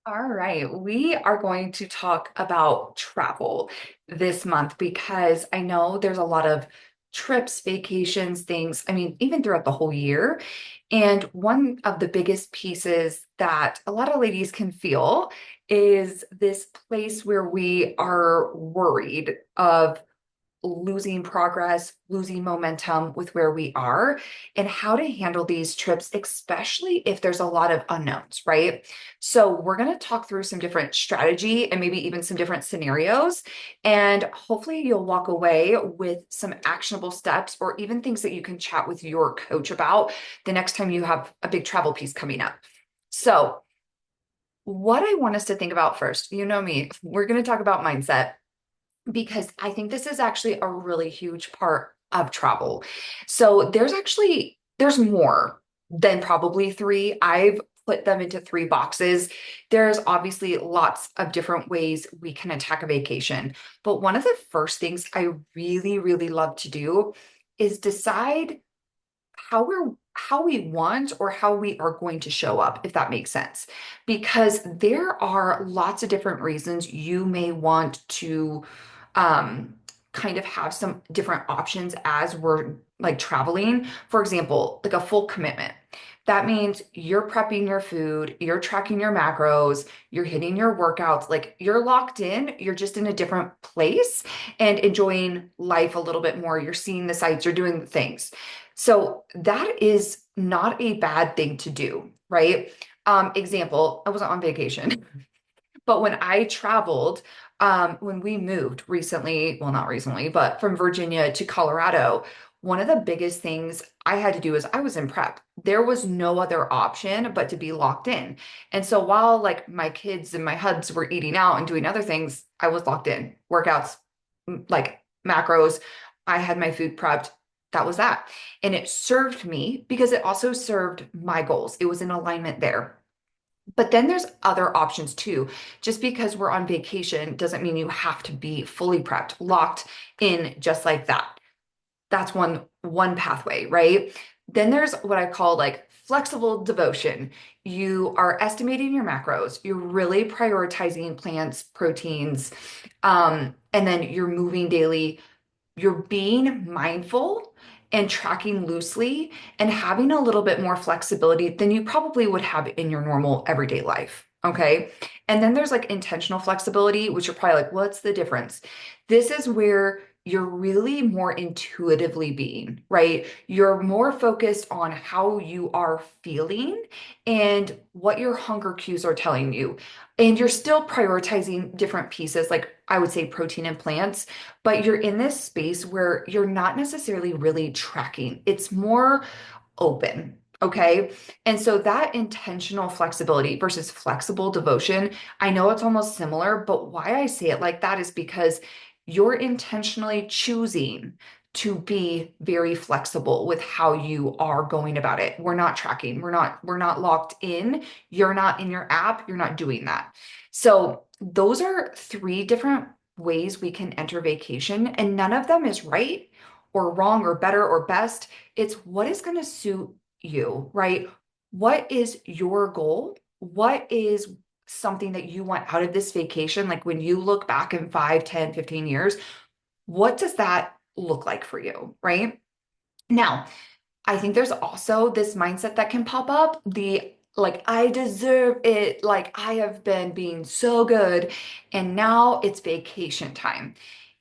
All right, we are going to talk about travel this month because I know there's a lot of trips, vacations, things, I mean, even throughout the whole year. And one of the biggest pieces that a lot of ladies can feel is this place where we are worried of losing progress, losing momentum with where we are, and how to handle these trips, especially if there's a lot of unknowns, right? So, we're going to talk through some different strategy and maybe even some different scenarios. And hopefully, you'll walk away with some actionable steps or even things that you can chat with your coach about the next time you have a big travel piece coming up. So, what I want us to think about first, you know me, we're going to talk about mindset because I think this is actually a really huge part of travel. So there's more than probably three. I've put them into three boxes. There's obviously lots of different ways we can attack a vacation. But one of the first things I really, really love to do is decide how we want or how we are going to show up, if that makes sense. Because there are lots of different reasons you may want to um, kind of have some different options as we're like traveling. For example, like a full commitment. That means you're prepping your food, you're tracking your macros, you're hitting your workouts, like you're locked in, you're just in a different place and enjoying life a little bit more. You're seeing the sights, you're doing the things. So that is not a bad thing to do, right? Example, I wasn't on vacation. But when I traveled, when we moved recently, well, not recently, but from Virginia to Colorado, one of the biggest things I had to do is I was in prep. There was no other option but to be locked in. And so while like my kids and my hubs were eating out and doing other things, I was locked in. Workouts, like macros. I had my food prepped. That was that. And it served me because it also served my goals. It was in alignment there. But then there's other options too. Just because we're on vacation doesn't mean you have to be fully prepped, locked in just like that. That's one pathway, right? Then there's what I call like flexible devotion. You are estimating your macros, you're really prioritizing plants, proteins, and then you're moving daily, you're being mindful and tracking loosely and having a little bit more flexibility than you probably would have in your normal everyday life. Okay. And then there's like intentional flexibility, which you're probably like, what's the difference? This is where you're really more intuitively being, right? You're more focused on how you are feeling and what your hunger cues are telling you. And you're still prioritizing different pieces, like I would say protein and plants, but you're in this space where you're not necessarily really tracking. It's more open. Okay. And so that intentional flexibility versus flexible devotion, I know it's almost similar, but why I say it like that is because you're intentionally choosing to be very flexible with how you are going about it. We're not tracking. We're not locked in. You're not in your app. You're not doing that. So those are three different ways we can enter vacation, and none of them is right or wrong or better or best. It's what is going to suit you, right? What is your goal? What is something that you want out of this vacation? Like when you look back in 5, 10, 15 years, what does that look like for you, right? Now, I think there's also this mindset that can pop up, the like, I deserve it. Like, I have been being so good, and now it's vacation time.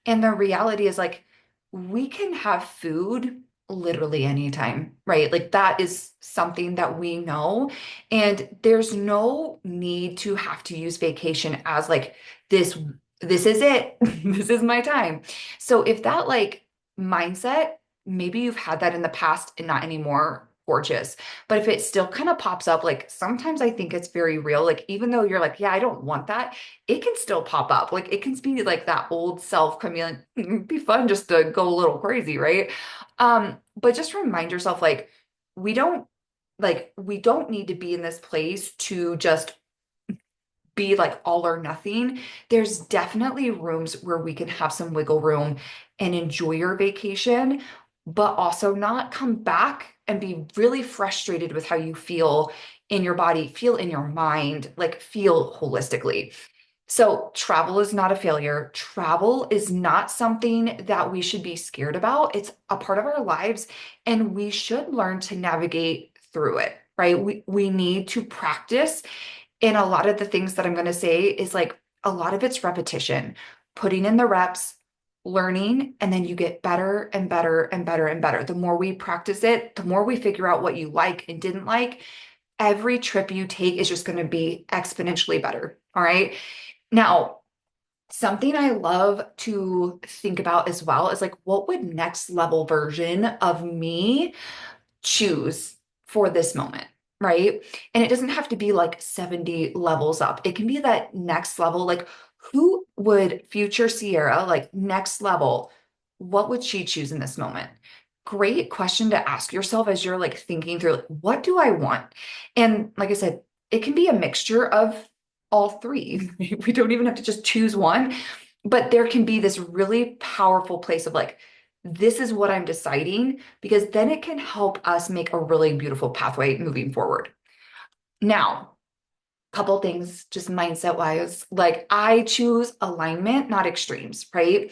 And the reality is, like, we can have food literally anytime, right? Like, that is something that we know. And there's no need to have to use vacation as like this is it. This is my time. So if that like mindset, maybe you've had that in the past and not anymore, gorgeous. But if it still kind of pops up, like sometimes I think it's very real. Like even though you're like, yeah, I don't want that, it can still pop up. Like it can be like that old self coming like, it'd be fun just to go a little crazy, right? But just remind yourself we don't need to be in this place to just be like all or nothing. There's definitely rooms where we can have some wiggle room and enjoy your vacation, but also not come back and be really frustrated with how you feel in your body, feel in your mind, like feel holistically. So, travel is not a failure. Travel is not something that we should be scared about. It's a part of our lives, and we should learn to navigate through it, right? We need to practice. And a lot of the things that I'm going to say is like a lot of it's repetition, putting in the reps, learning, and then you get better and better and better and better. The more we practice it, the more we figure out what you like and didn't like. Every trip you take is just going to be exponentially better. All right. Now, something I love to think about as well is like, what would next level version of me choose for this moment? Right. And it doesn't have to be like 70 levels up. It can be that next level. Like, who would future Sierra, like next level, what would she choose in this moment? Great question to ask yourself as you're like thinking through, like, what do I want? And like I said, it can be a mixture of all three. We don't even have to just choose one, but there can be this really powerful place of like, this is what I'm deciding, because then it can help us make a really beautiful pathway moving forward. Now, couple things just mindset wise, like I choose alignment, not extremes, right?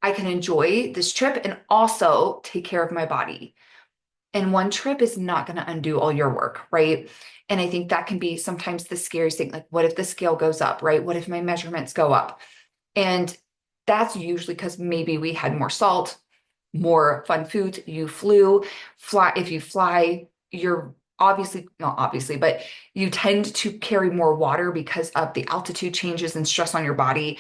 I can enjoy this trip and also take care of my body. And one trip is not going to undo all your work, right? And I think that can be sometimes the scariest thing. Like, what if the scale goes up, right? What if my measurements go up? And that's usually because maybe we had more salt, more fun foods. You fly. If you fly, you're obviously, not obviously, but you tend to carry more water because of the altitude changes and stress on your body.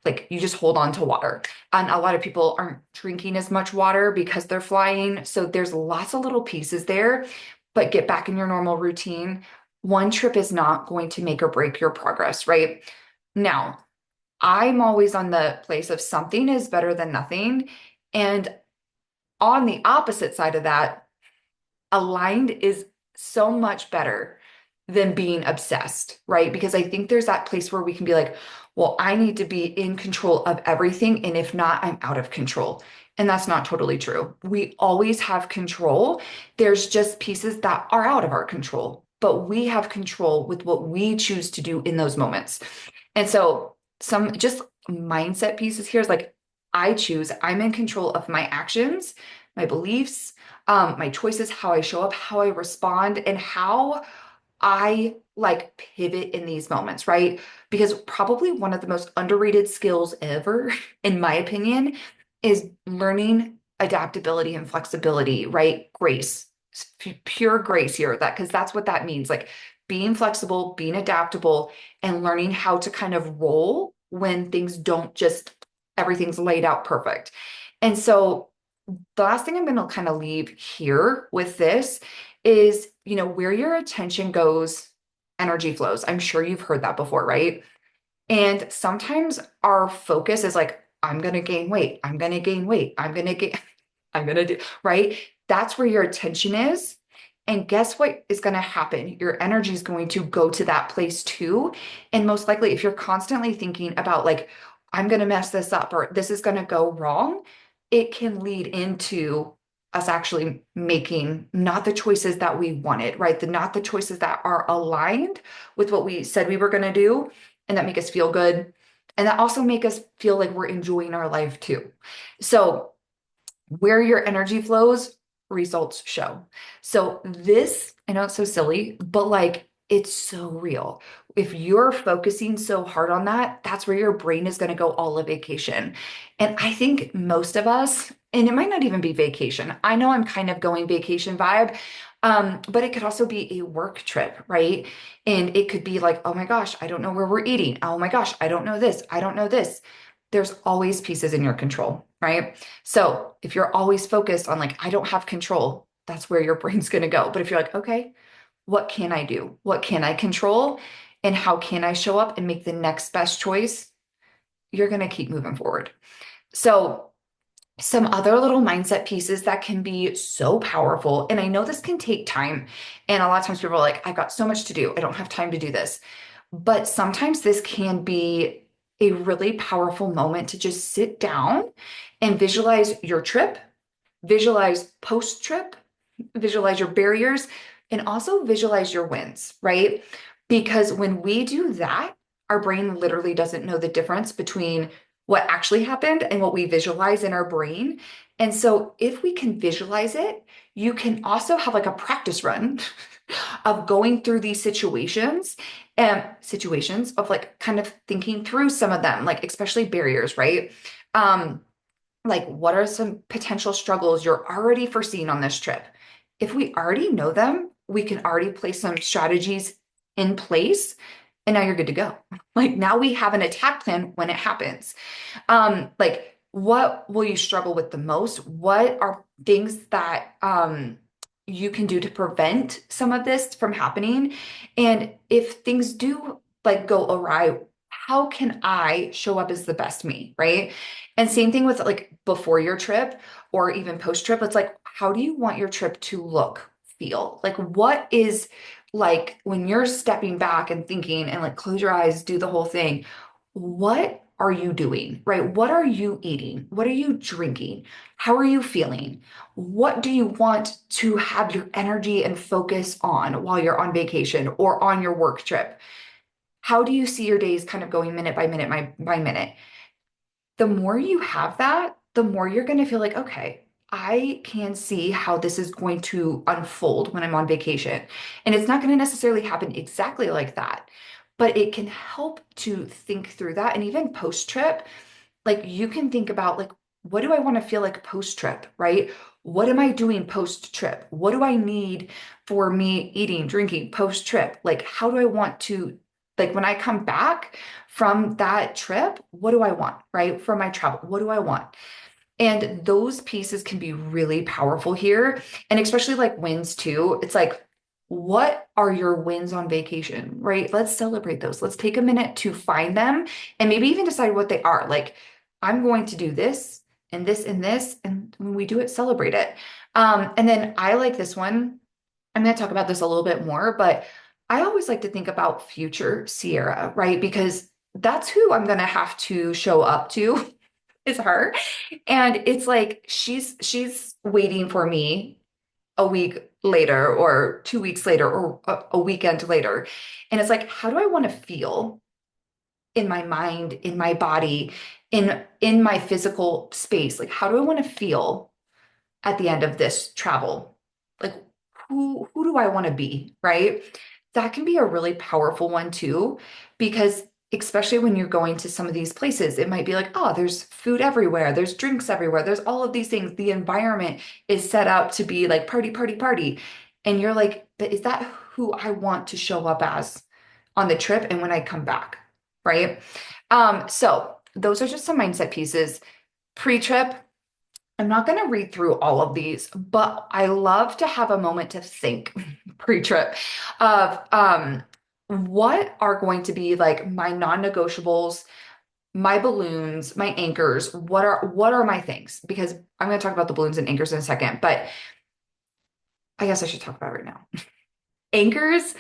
Like you just hold on to water. And a lot of people aren't drinking as much water because they're flying. So there's lots of little pieces there, but get back in your normal routine. One trip is not going to make or break your progress, right? Now, I'm always on the place of something is better than nothing. And on the opposite side of that, aligned is so much better than being obsessed, right? Because I think there's that place where we can be like, well, I need to be in control of everything. And if not, I'm out of control. And that's not totally true. We always have control. There's just pieces that are out of our control, but we have control with what we choose to do in those moments. And so, some just mindset pieces here is like, I'm in control of my actions, my beliefs, my choices, how I show up, how I respond, and how I like pivot in these moments, right? Because probably one of the most underrated skills ever, in my opinion, is learning adaptability and flexibility, right? Grace, pure grace here, that because that's what that means. Like being flexible, being adaptable, and learning how to kind of roll when things don't just everything's laid out perfect. And so the last thing I'm going to kind of leave here with this is, where your attention goes, energy flows. I'm sure you've heard that before, right? And sometimes our focus is like, I'm going to gain weight. I'm going to gain weight. I'm going to do, right? That's where your attention is. And guess what is going to happen? Your energy is going to go to that place too. And most likely, if you're constantly thinking about like, I'm going to mess this up or this is going to go wrong, it can lead into us actually making not the choices that we wanted, right? Not the choices that are aligned with what we said we were going to do and that make us feel good. And that also make us feel like we're enjoying our life too. So where your energy flows, results show. So this, I know it's so silly, but like it's so real. If you're focusing so hard on that, that's where your brain is going to go all of vacation. And I think most of us, and it might not even be vacation. I know I'm kind of going vacation vibe, but it could also be a work trip, right? And it could be like, oh my gosh, I don't know where we're eating. Oh my gosh, I don't know this. I don't know this. There's always pieces in your control, right? So if you're always focused on like, I don't have control, that's where your brain's going to go. But if you're like, okay, what can I do? What can I control? And how can I show up and make the next best choice? You're going to keep moving forward. So some other little mindset pieces that can be so powerful. And I know this can take time. And a lot of times people are like, I've got so much to do. I don't have time to do this. But sometimes this can be a really powerful moment to just sit down and visualize your trip, visualize post trip, visualize your barriers, and also visualize your wins, right? Because when we do that, our brain literally doesn't know the difference between what actually happened and what we visualize in our brain. And so if we can visualize it, you can also have like a practice run of going through these situations and situations of like kind of thinking through some of them, like especially barriers, right? Um, like what are some potential struggles you're already foreseeing on this trip? If we already know them, we can already place some strategies in place and now you're good to go. Like now we have an attack plan when it happens. Like what will you struggle with the most? What are things that you can do to prevent some of this from happening? And if things do like go awry, how can I show up as the best me, right? And same thing with like before your trip or even post trip, it's like, how do you want your trip to look, feel? Like, what is like when you're stepping back and thinking and like close your eyes, do the whole thing, what are you doing, right? What are you eating? What are you drinking? How are you feeling? What do you want to have your energy and focus on while you're on vacation or on your work trip? How do you see your days kind of going minute by minute, by minute? The more you have that, the more you're going to feel like, okay, I can see how this is going to unfold when I'm on vacation. And it's not going to necessarily happen exactly like that, but it can help to think through that. And even post trip, like you can think about like, what do I want to feel like post trip, right? What am I doing post trip? What do I need for me eating, drinking post trip? Like, how do I want to, like, when I come back from that trip, what do I want, right? For my travel, what do I want? And those pieces can be really powerful here. And especially like wins too. It's like, what are your wins on vacation, right? Let's celebrate those. Let's take a minute to find them and maybe even decide what they are. Like, I'm going to do this and this and this. And when we do it, celebrate it. And then I like this one. I'm going to talk about this a little bit more, but I always like to think about future Sierra, right? Because that's who I'm going to have to show up to is her. And it's like she's waiting for me a week later or 2 weeks later or a weekend later. And it's like, how do I want to feel in my mind, in my body, in my physical space? Like, how do I want to feel at the end of this travel? Like, who do I want to be, right? That can be a really powerful one too, because especially when you're going to some of these places, it might be like, oh, there's food everywhere, there's drinks everywhere, there's all of these things. The environment is set up to be like party, party, party. And you're like, but is that who I want to show up as on the trip and when I come back, right? So those are just some mindset pieces. Pre-trip, I'm not going to read through all of these, but I love to have a moment to think pre-trip of what are going to be like my non-negotiables, my balloons, my anchors. What are my things? Because I'm going to talk about the balloons and anchors in a second, but I guess I should talk about it right now. Anchors,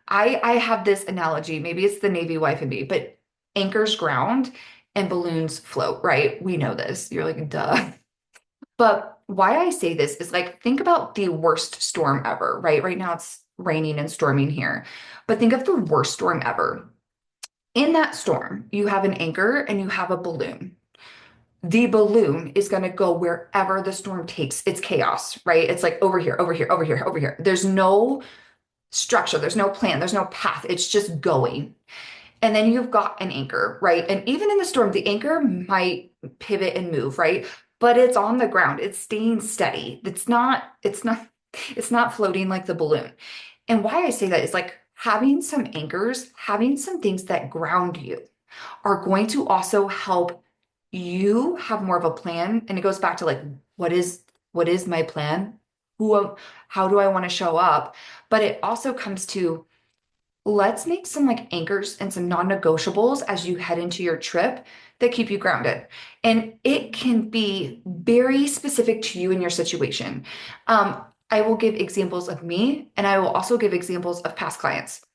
I have this analogy, maybe it's the Navy wife in me, but anchors ground and balloons float, right? We know this. You're like, duh. But why I say this is like, think about the worst storm ever, right? Right now it's raining and storming here, but think of the worst storm ever. In that storm, you have an anchor and you have a balloon. The balloon is going to go wherever the storm takes. It's chaos, right? It's like over here, over here, over here, over here. There's no structure, there's no plan, there's no path. It's just going. And then you've got an anchor, right? And even in the storm, the anchor might pivot and move, right? But it's on the ground. It's staying steady. It's not floating like the balloon. And why I say that is like having some anchors, having some things that ground you are going to also help you have more of a plan. And it goes back to like, what is my plan? How do I want to show up? But it also comes to let's make some like anchors and some non-negotiables as you head into your trip that keep you grounded. And it can be very specific to you and your situation. I will give examples of me, and I will also give examples of past clients.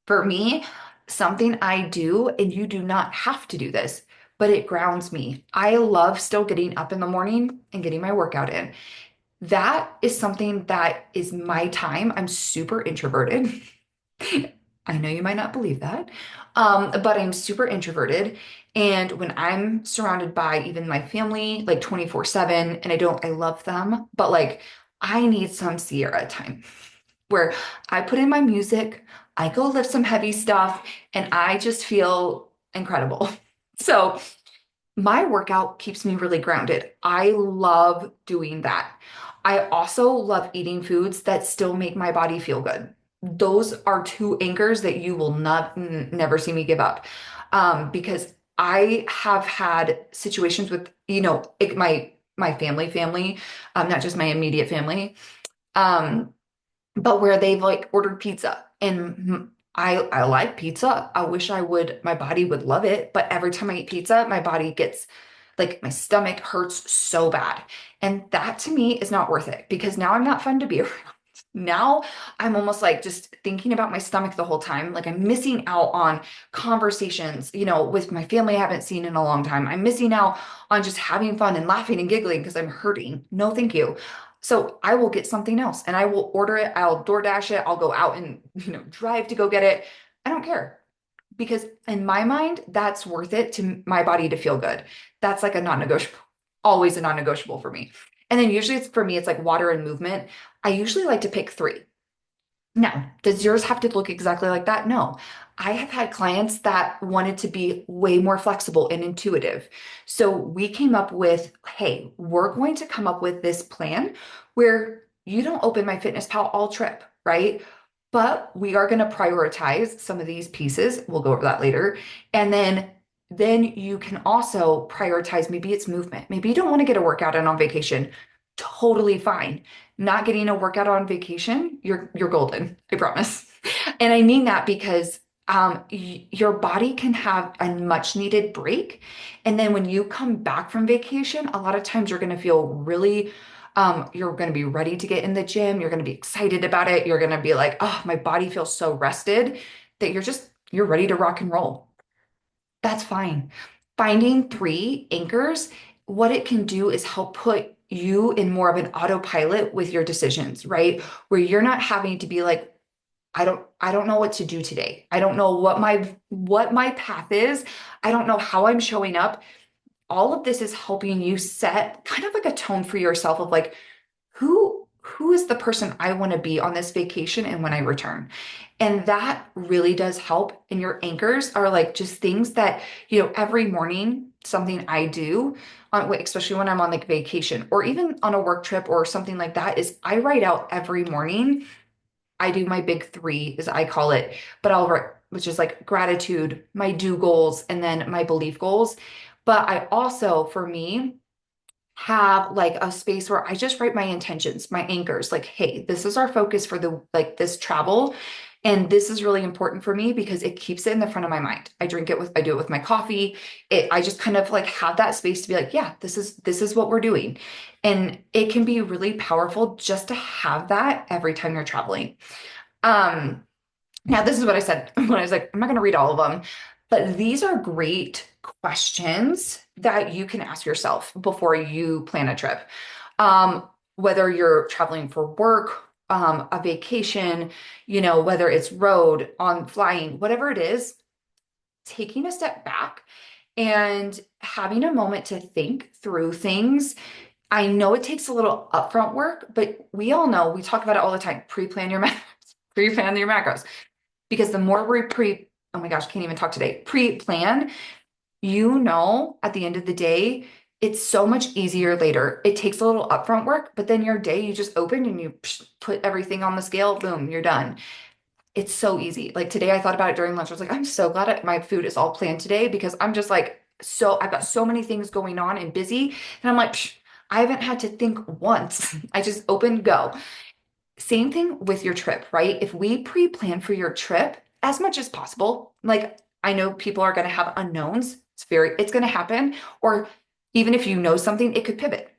For me, something I do, and you do not have to do this, but it grounds me. I love still getting up in the morning and getting my workout in. That is something that is my time. I'm super introverted. I know you might not believe that, but I'm super introverted. And when I'm surrounded by even my family, like 24/7, and I love them, but like I need some Sierra time where I put in my music, I go lift some heavy stuff, and I just feel incredible. So my workout keeps me really grounded. I love doing that. I also love eating foods that still make my body feel good. Those are two anchors that you will not never see me give up. Because I have had situations with, my family, not just my immediate family, um, but where they've like ordered pizza and I like pizza. I wish my body would love it, but every time I eat pizza, my body gets like my stomach hurts so bad. And that to me is not worth it because now I'm not fun to be around. Now I'm almost like just thinking about my stomach the whole time. Like I'm missing out on conversations, with my family I haven't seen in a long time. I'm missing out on just having fun and laughing and giggling because I'm hurting. No, thank you. So I will get something else and I will order it. I'll DoorDash it. I'll go out and, drive to go get it. I don't care because in my mind, that's worth it to my body to feel good. That's like a non-negotiable, always a non-negotiable for me. And then usually it's for me, it's like water and movement. I usually like to pick three. Now, does yours have to look exactly like that? No. I have had clients that wanted to be way more flexible and intuitive. So we came up with, hey, we're going to come up with this plan where you don't open MyFitnessPal all trip, right? But we are going to prioritize some of these pieces. We'll go over that later. And then you can also prioritize maybe it's movement. Maybe you don't want to get a workout in on vacation. Totally fine. Not getting a workout on vacation, you're golden, I promise. And I mean that because your body can have a much needed break. And then when you come back from vacation, a lot of times you're going to feel really, you're going to be ready to get in the gym. You're going to be excited about it. You're going to be like, oh, my body feels so rested that you're ready to rock and roll. That's fine. Finding three anchors, what it can do is help put you in more of an autopilot with your decisions, right? Where you're not having to be like, I don't know what to do today. I don't know what my path is. I don't know how I'm showing up. All of this is helping you set kind of like a tone for yourself of like, who is the person I want to be on this vacation and when I return. And that really does help. And your anchors are like just things that, every morning, something I do, especially when I'm on like vacation or even on a work trip or something like that, is I write out every morning. I do my big three, as I call it, but I'll write, which is like gratitude, my do goals, and then my belief goals. But I also, for me, have like a space where I just write my intentions, my anchors, like, hey, this is our focus for the like this travel. And this is really important for me because it keeps it in the front of my mind. I do it with my coffee. I just kind of like have that space to be like, yeah, this is what we're doing. And it can be really powerful just to have that every time you're traveling. Um, Now, this is what I said when I was like, I'm not going to read all of them, but these are great questions that you can ask yourself before you plan a trip. Whether you're traveling for work, a vacation, whether it's road, on flying, whatever it is, taking a step back and having a moment to think through things. I know it takes a little upfront work, but we all know, we talk about it all the time. Pre-plan your macros, pre-plan your macros. Because the more we oh my gosh, can't even talk today, pre-plan, at the end of the day, it's so much easier later. It takes a little upfront work, but then your day, you just open and you put everything on the scale, boom, you're done. It's so easy. Like today, I thought about it during lunch. I was like, I'm so glad my food is all planned today because I'm just like, I've got so many things going on and busy. And I'm like, I haven't had to think once. I just open, go. Same thing with your trip, right? If we pre-plan for your trip as much as possible, like I know people are going to have unknowns. It's going to happen. Or even if you know something, it could pivot.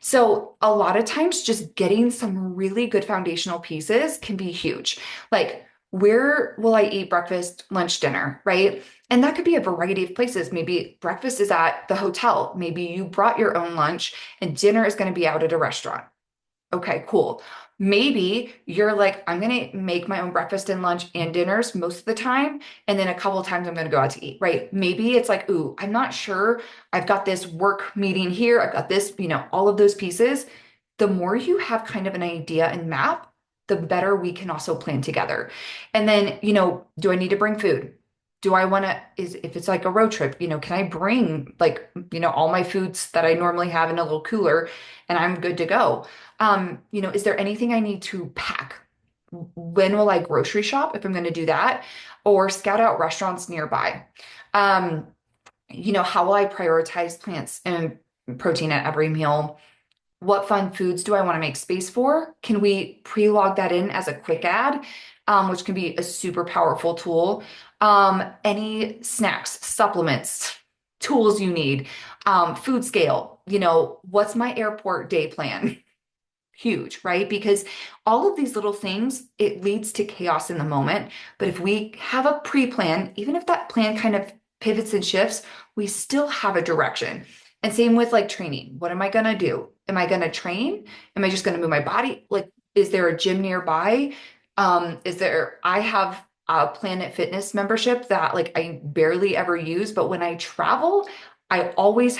So a lot of times just getting some really good foundational pieces can be huge. Like, where will I eat breakfast, lunch, dinner, right? And that could be a variety of places. Maybe breakfast is at the hotel. Maybe you brought your own lunch and dinner is going to be out at a restaurant. Okay, cool. Maybe you're like, I'm gonna make my own breakfast and lunch and dinners most of the time, and then a couple of times I'm gonna go out to eat, right? Maybe it's like, ooh, I'm not sure. I've got this work meeting here, I've got this, all of those pieces. The more you have kind of an idea and map, the better we can also plan together. And then, do I need to bring food? Do I want to, is if it's like a road trip, can I bring like, all my foods that I normally have in a little cooler and I'm good to go? Is there anything I need to pack? When will I grocery shop if I'm going to do that? Or scout out restaurants nearby? Um, how will I prioritize plants and protein at every meal? What fun foods do I want to make space for? Can we pre-log that in as a quick add, which can be a super powerful tool? Any snacks, supplements, tools you need, food scale, what's my airport day plan? Huge, right? Because all of these little things, it leads to chaos in the moment. But if we have a pre-plan, even if that plan kind of pivots and shifts, we still have a direction. And same with like training. What am I going to do? Am I going to train? Am I just going to move my body? Like, is there a gym nearby? I have a Planet Fitness membership that like I barely ever use, but when I travel, I always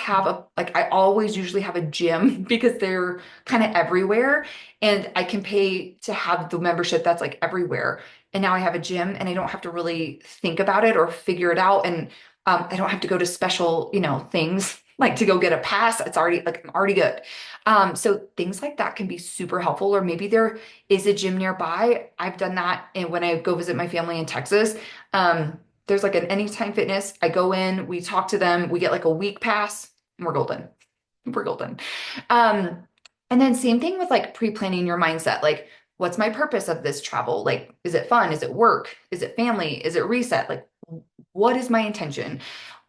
usually have a gym because they're kind of everywhere. And I can pay to have the membership that's like everywhere. And now I have a gym and I don't have to really think about it or figure it out. And I don't have to go to special, things like to go get a pass. It's already like I'm already good. So things like that can be super helpful. Or maybe there is a gym nearby. I've done that and when I go visit my family in Texas. There's like an Anytime Fitness. I go in, we talk to them, we get like a week pass, and we're golden. We're golden. Um, and then same thing with like pre-planning your mindset. Like, what's my purpose of this travel? Like, is it fun? Is it work? Is it family? Is it reset? Like, what is my intention?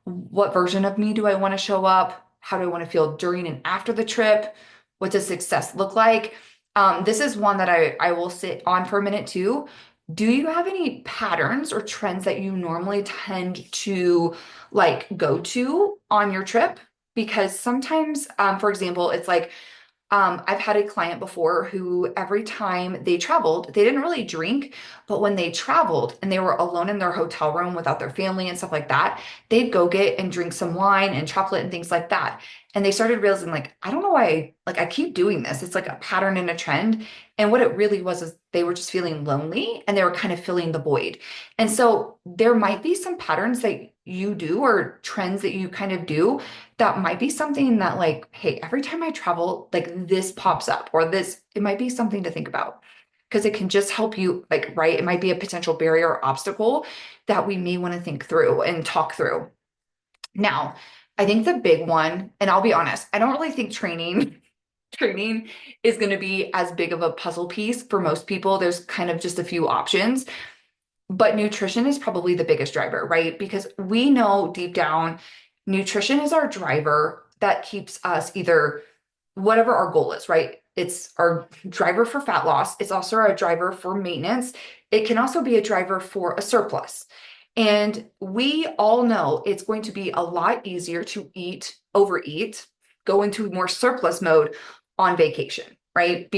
What version of me do I want to show up? How do I want to feel during and after the trip? What does success look like? This is one that I will sit on for a minute too. Do you have any patterns or trends that you normally tend to like go to on your trip? Because sometimes, for example, it's like I've had a client before who every time they traveled, they didn't really drink, but when they traveled and they were alone in their hotel room without their family and stuff like that, they'd go get and drink some wine and chocolate and things like that. And they started realizing, like, I don't know why, like, I keep doing this. It's like a pattern and a trend. And what it really was is they were just feeling lonely and they were kind of filling the void. And so there might be some patterns that you do or trends that you kind of do that might be something that like, hey, every time I travel, like this pops up or this, it might be something to think about because it can just help you like, right? It might be a potential barrier or obstacle that we may want to think through and talk through. Now, I think the big one, and I'll be honest, I don't really think training is going to be as big of a puzzle piece for most people. There's kind of just a few options, but nutrition is probably the biggest driver, right? Because we know deep down, nutrition is our driver that keeps us either whatever our goal is, right? It's our driver for fat loss. It's also our driver for maintenance. It can also be a driver for a surplus. And we all know it's going to be a lot easier to overeat, go into more surplus mode on vacation, right?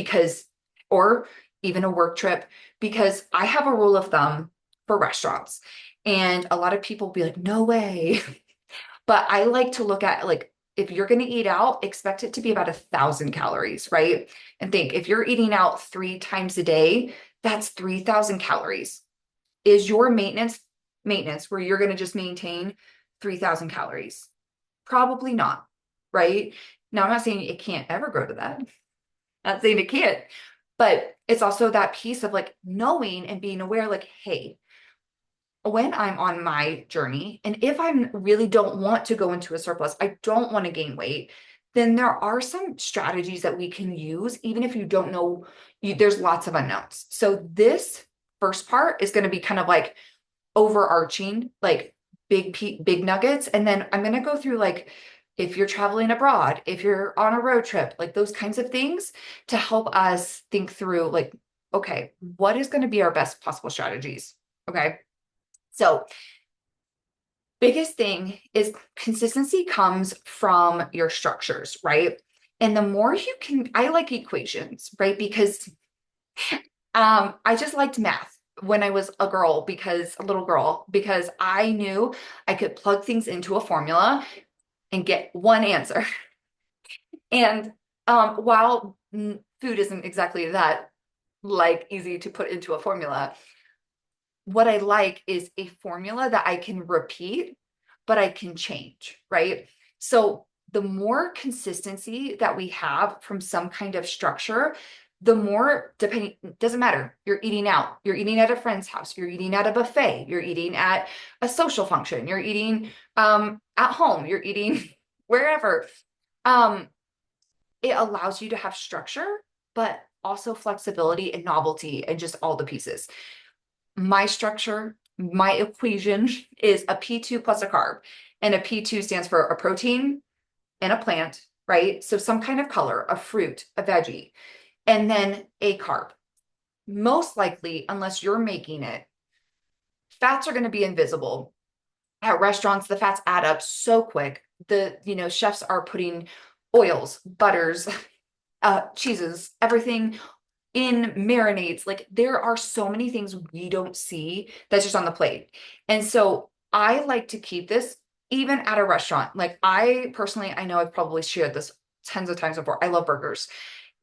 Or even a work trip, because I have a rule of thumb for restaurants. And a lot of people will be like, no way. But I like to look at like, if you're going to eat out, expect it to be about 1,000 calories, right? And think if you're eating out 3 times a day, that's 3,000 calories. Is your maintenance where you're going to just maintain 3,000 calories? Probably not, right? Now, I'm not saying it can't ever grow to that. I'm not saying it can't, but it's also that piece of like knowing and being aware, like, hey, when I'm on my journey, and if I really don't want to go into a surplus, I don't want to gain weight, then there are some strategies that we can use, even if you don't know, there's lots of unknowns. So this first part is going to be kind of like overarching, like big nuggets. And then I'm going to go through like, if you're traveling abroad, if you're on a road trip, like those kinds of things to help us think through like, okay, what is going to be our best possible strategies? Okay. So, biggest thing is consistency comes from your structures, right? And the more you can, I like equations, right? Because I just liked math when I was a little girl, because I knew I could plug things into a formula and get one answer. And while food isn't exactly that like easy to put into a formula, what I like is a formula that I can repeat, but I can change, right? So the more consistency that we have from some kind of structure, the more depending, doesn't matter. You're eating out, you're eating at a friend's house, you're eating at a buffet, you're eating at a social function, you're eating at home, you're eating wherever. Um, it allows you to have structure, but also flexibility and novelty and just all the pieces. My structure, my equation is a P2 plus a carb. And a P2 stands for a protein and a plant, right? So some kind of color, a fruit, a veggie, and then a carb. Most likely, unless you're making it, fats are going to be invisible. At restaurants, the fats add up so quick. Chefs are putting oils, butters, cheeses, everything in marinades. Like there are so many things we don't see that's just on the plate. And so I like to keep this even at a restaurant. Like I personally, I know I've probably shared this tons of times before. I love burgers.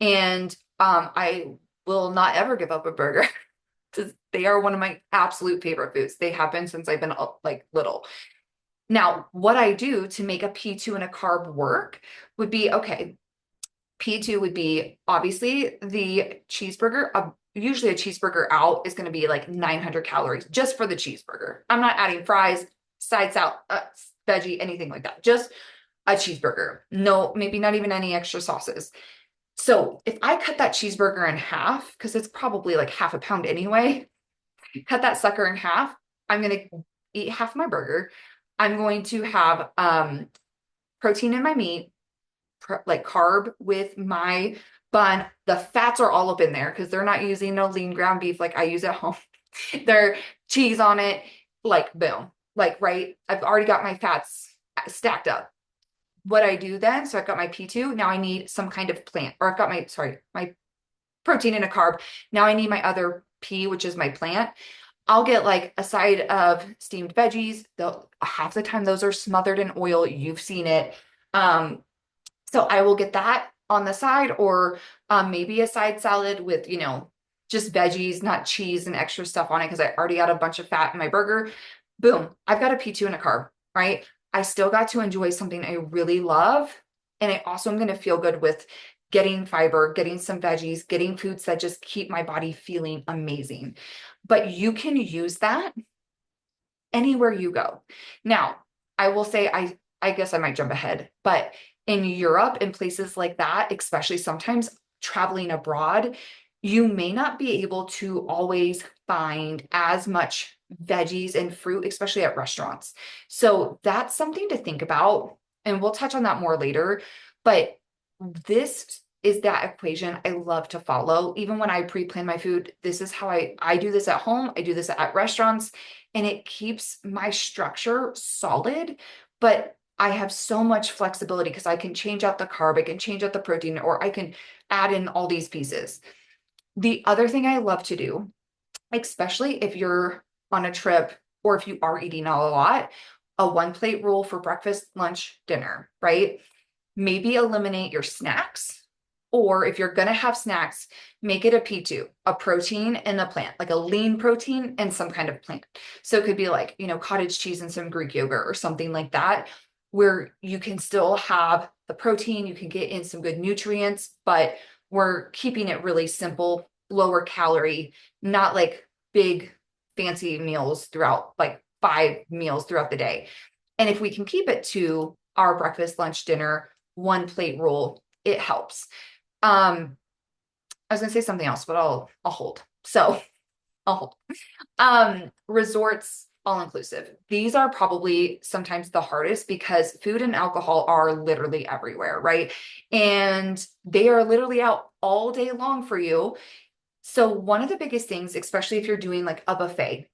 And I will not ever give up a burger because they are one of my absolute favorite foods. They have been since I've been like little. Now, what I do to make a P2 and a carb work would be okay, P2 would be obviously the cheeseburger. Usually a cheeseburger out is going to be like 900 calories just for the cheeseburger. I'm not adding fries, side salad, veggie, anything like that. Just a cheeseburger. No, maybe not even any extra sauces. So if I cut that cheeseburger in half, because it's probably like half a pound anyway, cut that sucker in half, I'm going to eat half my burger. I'm going to have protein in my meat, like carb with my bun. The fats are all up in there because they're not using a lean ground beef like I use at home. They're cheese on it, like boom, like right. I've already got my fats stacked up. What I do then, so I've got my P2. Now I need some kind of plant, or I've got my protein and a carb. Now I need my other P, which is my plant. I'll get like a side of steamed veggies. Half the time those are smothered in oil. You've seen it. So I will get that on the side, or maybe a side salad with, just veggies, not cheese and extra stuff on it because I already got a bunch of fat in my burger. Boom, I've got a P2 and a carb, right? I still got to enjoy something I really love. And I also am going to feel good with getting fiber, getting some veggies, getting foods that just keep my body feeling amazing. But you can use that anywhere you go. Now, I will say I guess I might jump ahead, but in Europe and places like that, especially sometimes traveling abroad, you may not be able to always find as much veggies and fruit, especially at restaurants. So that's something to think about. And we'll touch on that more later. But this is that equation I love to follow. Even when I pre-plan my food, this is how I do this at home. I do this at restaurants, and it keeps my structure solid, but I have so much flexibility because I can change out the carb, I can change out the protein, or I can add in all these pieces. The other thing I love to do, especially if you're on a trip or if you are eating a lot, a one plate rule for breakfast, lunch, dinner, right? Maybe eliminate your snacks. Or if you're going to have snacks, make it a P2, a protein and a plant, like a lean protein and some kind of plant. So it could be like, cottage cheese and some Greek yogurt or something like that, where you can still have the protein, you can get in some good nutrients, but we're keeping it really simple, lower calorie, not like big fancy meals throughout, like 5 meals throughout the day. And if we can keep it to our breakfast, lunch, dinner, one plate rule, it helps. I was gonna say something else, but I'll hold. So I'll hold. Resorts, all inclusive. These are probably sometimes the hardest because food and alcohol are literally everywhere, right? And they are literally out all day long for you. So one of the biggest things, especially if you're doing like a buffet,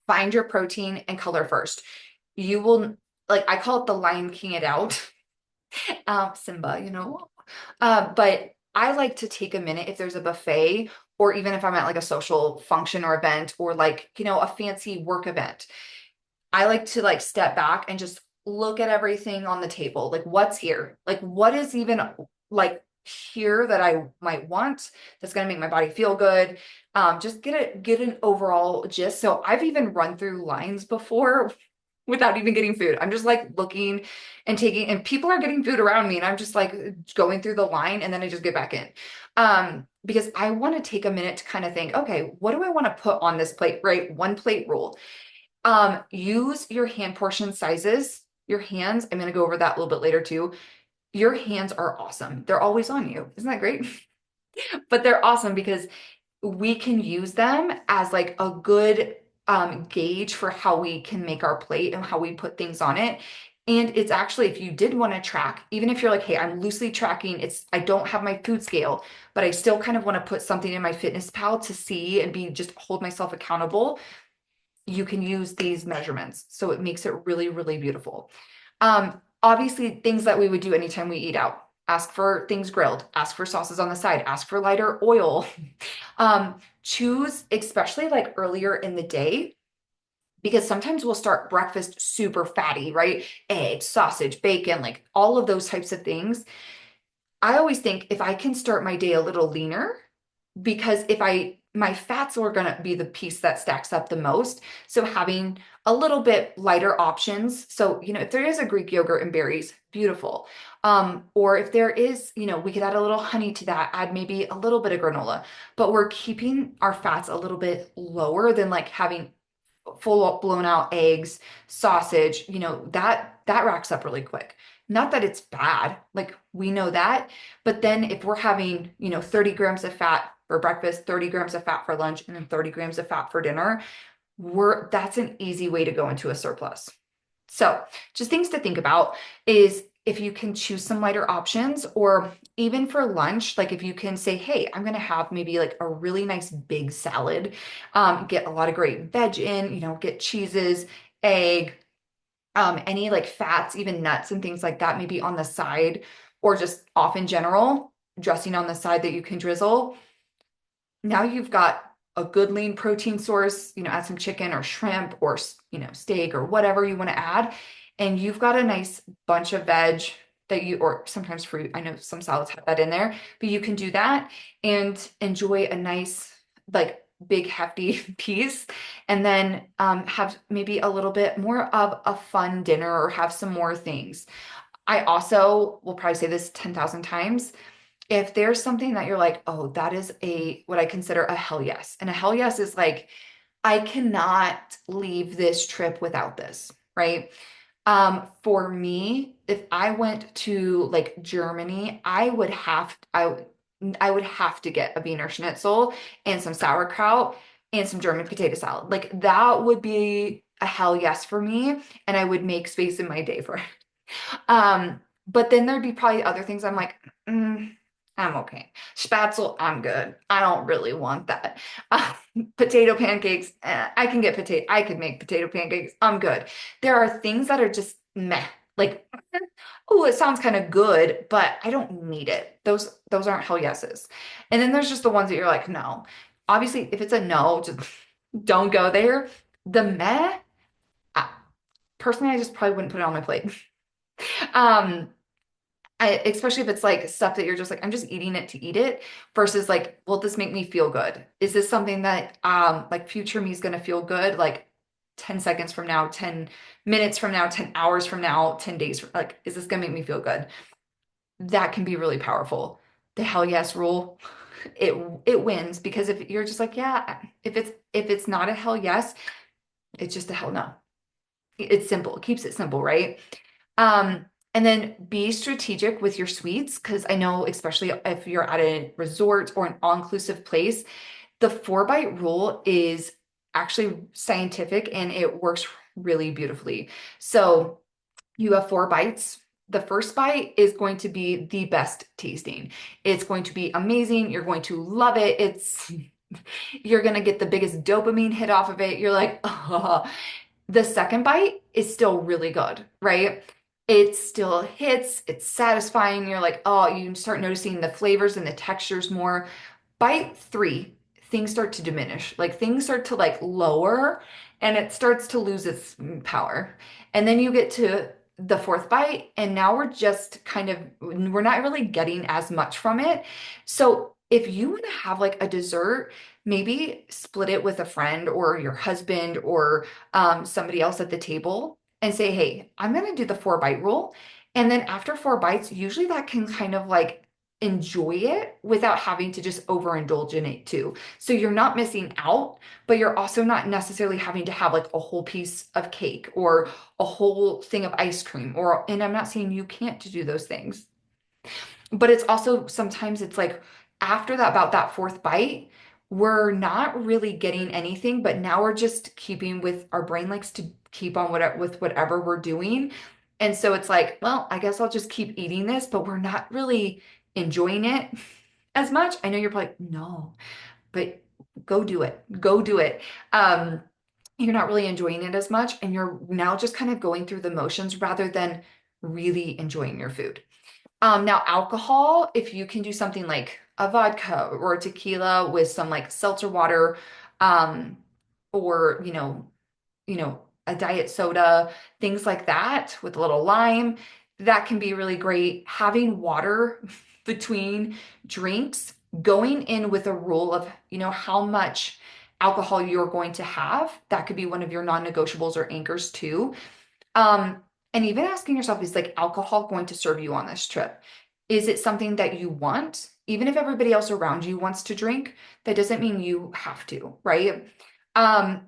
find your protein and color first. You will, like, I call it the Lion King it out. Simba, But I like to take a minute if there's a buffet, or even if I'm at like a social function or event, or like, a fancy work event. I like to like step back and just look at everything on the table. Like what's here? Like what is even like here that I might want that's going to make my body feel good. Just get an overall gist. So I've even run through lines before without even getting food. I'm just like looking and taking, and people are getting food around me, and I'm just like going through the line, and then I just get back in. Because I want to take a minute to kind of think, okay, what do I want to put on this plate, right? One plate rule. Use your hand portion sizes. Your hands, I'm going to go over that a little bit later too. Your hands are awesome. They're always on you. Isn't that great? But they're awesome because we can use them as like a good gauge for how we can make our plate and how we put things on it. And it's actually, if you did want to track, even if you're like, hey, I'm loosely tracking, I don't have my food scale, but I still kind of want to put something in my fitness pal to see and just hold myself accountable. You can use these measurements. So it makes it really, really beautiful. Obviously, things that we would do anytime we eat out. Ask for things grilled, ask for sauces on the side, ask for lighter oil. Choose, especially like earlier in the day, because sometimes we'll start breakfast super fatty, right? Eggs, sausage, bacon, like all of those types of things. I always think if I can start my day a little leaner, because my fats are going to be the piece that stacks up the most. So having a little bit lighter options. So, if there is a Greek yogurt and berries, beautiful. Or if there is, we could add a little honey to that, add maybe a little bit of granola, but we're keeping our fats a little bit lower than like having full blown out eggs, sausage, that racks up really quick. Not that it's bad, like we know that, but then if we're having, 30 grams of fat for breakfast, 30 grams of fat for lunch, and then 30 grams of fat for dinner, that's an easy way to go into a surplus. So, just things to think about is if you can choose some lighter options, or even for lunch, like if you can say, hey, I'm going to have maybe like a really nice big salad, get a lot of great veg in, get cheeses, egg, any like fats, even nuts and things like that, maybe on the side, or just off in general, dressing on the side that you can drizzle. Now you've got a good lean protein source, add some chicken or shrimp or, steak or whatever you want to add. And you've got a nice bunch of veg or sometimes fruit. I know some salads have that in there, but you can do that and enjoy a nice, like, big hefty piece, and then have maybe a little bit more of a fun dinner or have some more things. I also will probably say this 10,000 times. If there's something that you're like, oh, that is what I consider a hell yes. And a hell yes is like, I cannot leave this trip without this, right? For me, if I went to like Germany, I would have to get a Wiener Schnitzel and some sauerkraut and some German potato salad. Like that would be a hell yes for me, and I would make space in my day for it. But then there'd be probably other things I'm like, I'm okay. Spatzel, I'm good. I don't really want that. Uh, Potato pancakes, I could make potato pancakes. I'm good. There are things that are just meh. Like, oh, it sounds kind of good, but I don't need it. Those aren't hell yeses. And then there's just the ones that you're like, no. Obviously, if it's a no, just don't go there. The meh, I, personally, I just probably wouldn't put it on my plate. Um, especially if it's like stuff that you're just like, I'm just eating it to eat it, versus like, will this make me feel good? Is this something that like future me is gonna feel good? Like 10 seconds from now, 10 minutes from now, 10 hours from now, 10 days from, like, is this gonna make me feel good? That can be really powerful. The hell yes rule, it wins, because if you're just like, yeah, if it's not a hell yes, it's just a hell no. It's simple. It keeps it simple, right? And then be strategic with your sweets, because I know, especially if you're at a resort or an all-inclusive place, the 4-bite rule is actually scientific and it works really beautifully. So you have 4 bites. The first bite is going to be the best tasting. It's going to be amazing. You're going to love it. You're going to get the biggest dopamine hit off of it. You're like, oh. The second bite is still really good, right? it still hits, it's satisfying. You're like, oh, you start noticing the flavors and the textures more. Bite three, things start to diminish. Like things start to like lower and it starts to lose its power. And then you get to the fourth bite, and now we're just kind of, we're not really getting as much from it. So if you want to have like a dessert, maybe split it with a friend or your husband or somebody else at the table and say, hey, I'm going to do the 4 bite rule. And then after 4 bites, usually that can kind of like enjoy it without having to just overindulge in it too. So you're not missing out, but you're also not necessarily having to have like a whole piece of cake or a whole thing of ice cream or, and I'm not saying you can't do those things, but it's also sometimes it's like after that, about that fourth bite, we're not really getting anything, but now we're just keeping with our brain likes to keep on whatever with whatever we're doing. And so it's like, well, I guess I'll just keep eating this, but we're not really enjoying it as much. I know you're probably like, no, but go do it. Go do it. Um, you're not really enjoying it as much, and you're now just kind of going through the motions rather than really enjoying your food. Now alcohol, if you can do something like a vodka or a tequila with some like seltzer water, um, or a diet soda, things like that with a little lime, that can be really great. Having water between drinks, going in with a rule of, how much alcohol you're going to have. That could be one of your non-negotiables or anchors too. Um, and even asking yourself, is like alcohol going to serve you on this trip? Is it something that you want? Even if everybody else around you wants to drink, that doesn't mean you have to, right? Um,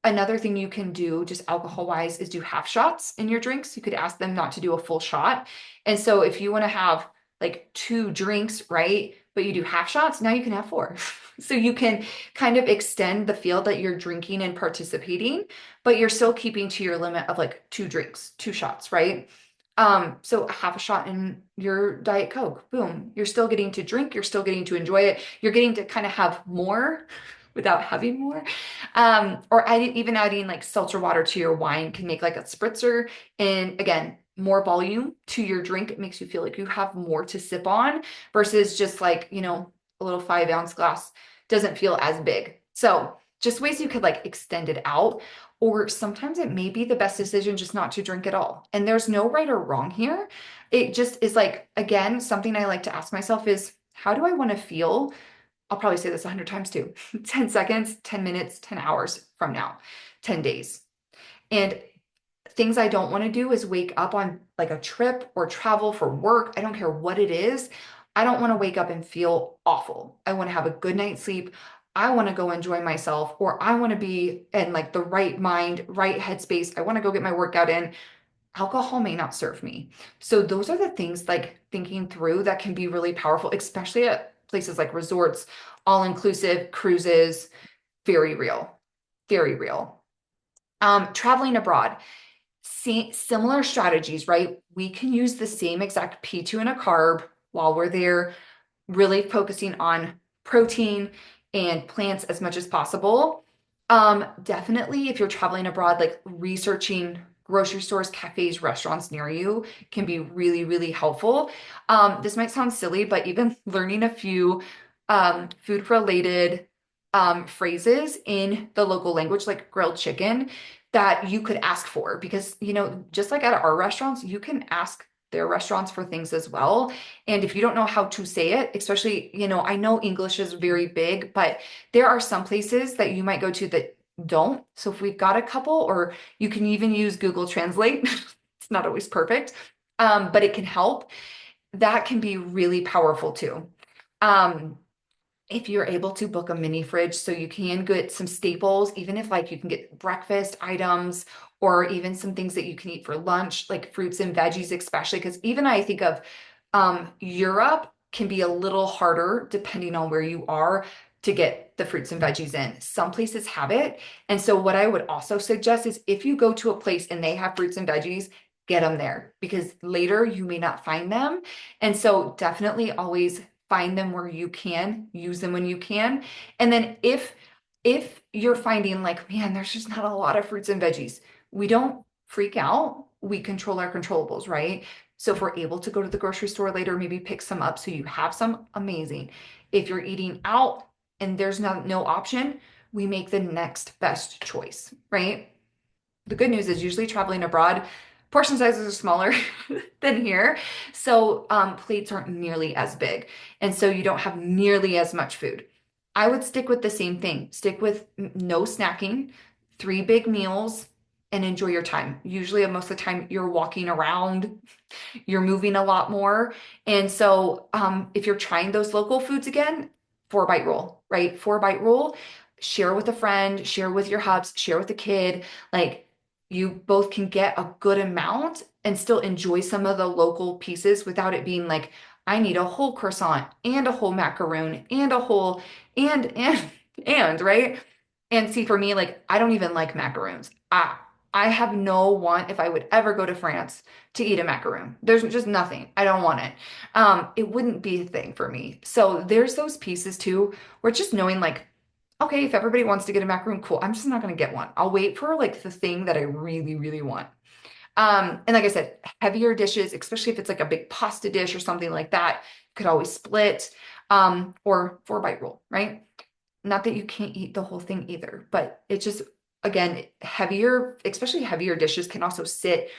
Another thing you can do, just alcohol wise, is do half shots in your drinks. You could ask them not to do a full shot. And so if you want to have like 2 drinks, right? But you do half shots, now you can have 4. So you can kind of extend the field that you're drinking and participating, but you're still keeping to your limit of like 2 drinks, 2 shots, right? So half a shot in your Diet Coke, boom, you're still getting to drink, you're still getting to enjoy it, you're getting to kind of have more without having more. Or even adding like seltzer water to your wine can make like a spritzer. And again, more volume to your drink. It makes you feel like you have more to sip on versus just like, a little 5 ounce glass doesn't feel as big. So just ways you could like extend it out. Or sometimes it may be the best decision just not to drink at all. And there's no right or wrong here. It just is like, again, something I like to ask myself is, how do I want to feel? I'll probably say this 100 times too. 10 seconds, 10 minutes, 10 hours from now, 10 days. And things I don't want to do is wake up on like a trip or travel for work. I don't care what it is. I don't want to wake up and feel awful. I want to have a good night's sleep. I want to go enjoy myself, or I want to be in like the right mind, right headspace. I want to go get my workout in. Alcohol may not serve me. So those are the things like thinking through that can be really powerful, especially at places like resorts, all inclusive cruises, very real, very real. Traveling abroad, similar strategies, right? We can use the same exact P2 and a carb while we're there, really focusing on protein and plants as much as possible. Definitely, if you're traveling abroad, like researching grocery stores, cafes, restaurants near you can be really, really helpful. This might sound silly, but even learning a few food related phrases in the local language, like grilled chicken, that you could ask for, because, just like at our restaurants, you can ask their restaurants for things as well. And if you don't know how to say it, especially, I know English is very big, but there are some places that you might go to that don't. So if we've got a couple, or you can even use Google Translate, it's not always perfect, but it can help. That can be really powerful too. Um, if you're able to book a mini fridge so you can get some staples, even if like you can get breakfast items or even some things that you can eat for lunch, like fruits and veggies, especially because even I think of Europe can be a little harder depending on where you are to get the fruits and veggies in. Some places have it. And so what I would also suggest is if you go to a place and they have fruits and veggies, get them there, because later you may not find them. And so definitely always find them where you can, use them when you can. And then if you're finding like, man, there's just not a lot of fruits and veggies, we don't freak out, we control our controllables, right? So if we're able to go to the grocery store later, maybe pick some up so you have some, amazing. If you're eating out and there's no option, we make the next best choice, right? The good news is usually traveling abroad, portion sizes are smaller than here. So plates aren't nearly as big. And so you don't have nearly as much food. I would stick with the same thing. Stick with no snacking, three big meals, and enjoy your time. Usually, most of the time, you're walking around, you're moving a lot more. And so, if you're trying those local foods again, 4 bite rule, right? 4 bite rule, share with a friend, share with your hubs, share with a kid. Like you both can get a good amount and still enjoy some of the local pieces without it being like, I need a whole croissant and a whole macaroon and a whole and right? And see, for me, like I don't even like macaroons. I have no want if I would ever go to France to eat a macaroon. There's just nothing. I don't want it. It wouldn't be a thing for me. So there's those pieces too, where just knowing like, okay, if everybody wants to get a macaroon, cool. I'm just not going to get one. I'll wait for like the thing that I really, really want. And like I said, heavier dishes, especially if it's like a big pasta dish or something like that, could always split, or 4 bite rule, right? Not that you can't eat the whole thing either, but it's just, again, heavier, especially heavier dishes can also sit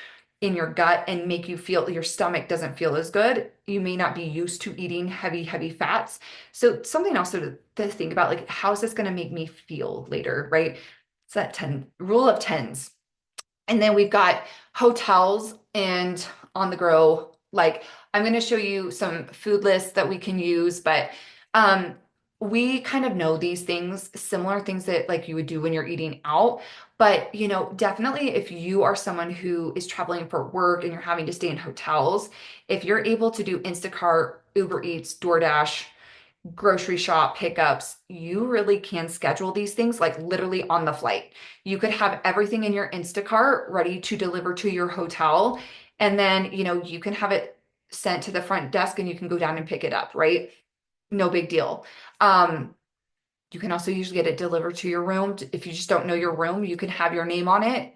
in your gut and make you feel your stomach doesn't feel as good. You may not be used to eating heavy, heavy fats. So something also to think about, like, how's this going to make me feel later, right? It's that 10 rule of tens. And then we've got hotels and on the grow. Like I'm going to show you some food lists that we can use, but um, we kind of know these things, similar things that like you would do when you're eating out. But definitely if you are someone who is traveling for work and you're having to stay in hotels, if you're able to do Instacart, Uber Eats, DoorDash, grocery shop pickups, you really can schedule these things like literally on the flight. You could have everything in your Instacart ready to deliver to your hotel. And then, you can have it sent to the front desk and you can go down and pick it up, right? No big deal. Um, you can also usually get it delivered to your room. If you just don't know your room, you can have your name on it,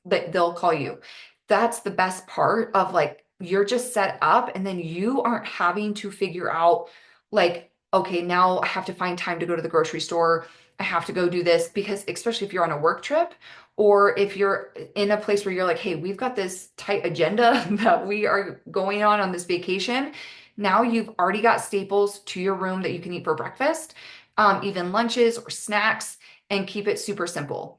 that they'll call you. That's the best part of like you're just set up and then you aren't having to figure out like, okay, now I have to find time to go to the grocery store. I have to go do this because especially if you're on a work trip or if you're in a place where you're like, hey, we've got this tight agenda that we are going on this vacation. Now you've already got staples to your room that you can eat for breakfast, even lunches or snacks, and keep it super simple.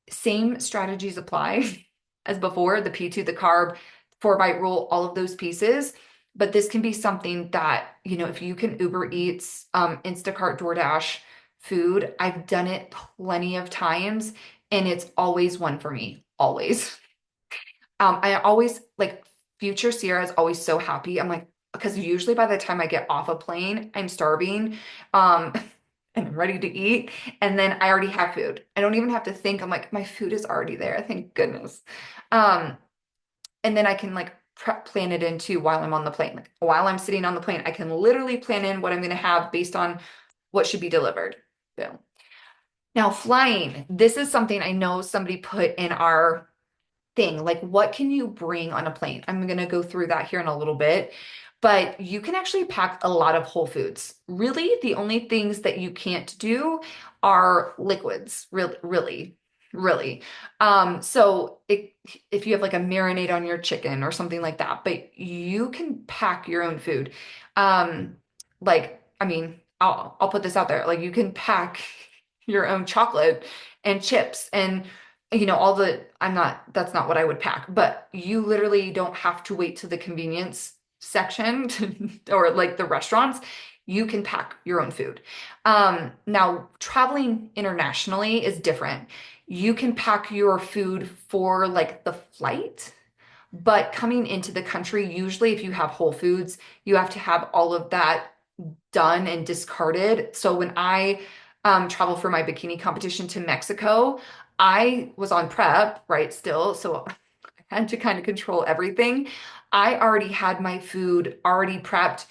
Same strategies apply as before, the P2, the carb, 4 bite rule, all of those pieces. But this can be something that, if you can Uber Eats, Instacart, DoorDash food, I've done it plenty of times and it's always one for me, always. I always like future Sierra is always so happy. I'm like, because usually by the time I get off a plane, I'm starving. Um, and I'm ready to eat. And then I already have food. I don't even have to think. I'm like, my food is already there. Thank goodness. Um, and then I can like plan it into while I'm on the plane. Like while I'm sitting on the plane, I can literally plan in what I'm going to have based on what should be delivered. Boom. Now, flying. This is something I know somebody put in our thing. Like, what can you bring on a plane? I'm going to go through that here in a little bit. But you can actually pack a lot of whole foods. Really, the only things that you can't do are liquids, really, really, really. If you have like a marinade on your chicken or something like that, but you can pack your own food. Um, I mean, I'll put this out there. Like you can pack your own chocolate and chips and all the that's not what I would pack, but you literally don't have to wait to the convenience section or like the restaurants. You can pack your own food. Now traveling internationally is different. You can pack your food for like the flight, but coming into the country, usually if you have Whole Foods, you have to have all of that done and discarded. So when I travel for my bikini competition to Mexico, I was on prep, right, still. So I had to kind of control everything. I already had my food already prepped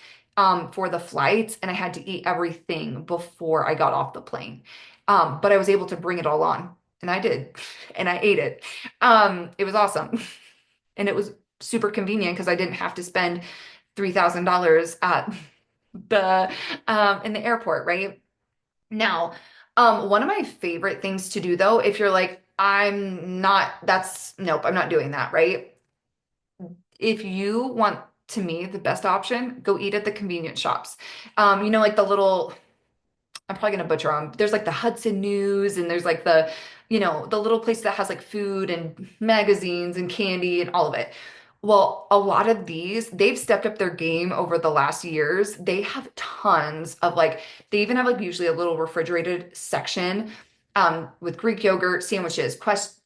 for the flights, and I had to eat everything before I got off the plane. But I was able to bring it all on. And I did, and I ate it. It was awesome. And it was super convenient because I didn't have to spend $3,000 at the in the airport, right? Now, one of my favorite things to do though, if you're like, nope, I'm not doing that, right? If you want, to me, the best option, go eat at the convenience shops. Like the little, I'm probably gonna butcher them. There's like the Hudson News, and there's like the little place that has like food and magazines and candy and all of it. Well, a lot of these, they've stepped up their game over the last years. They have tons of like, they even have like usually a little refrigerated section with Greek yogurt, sandwiches,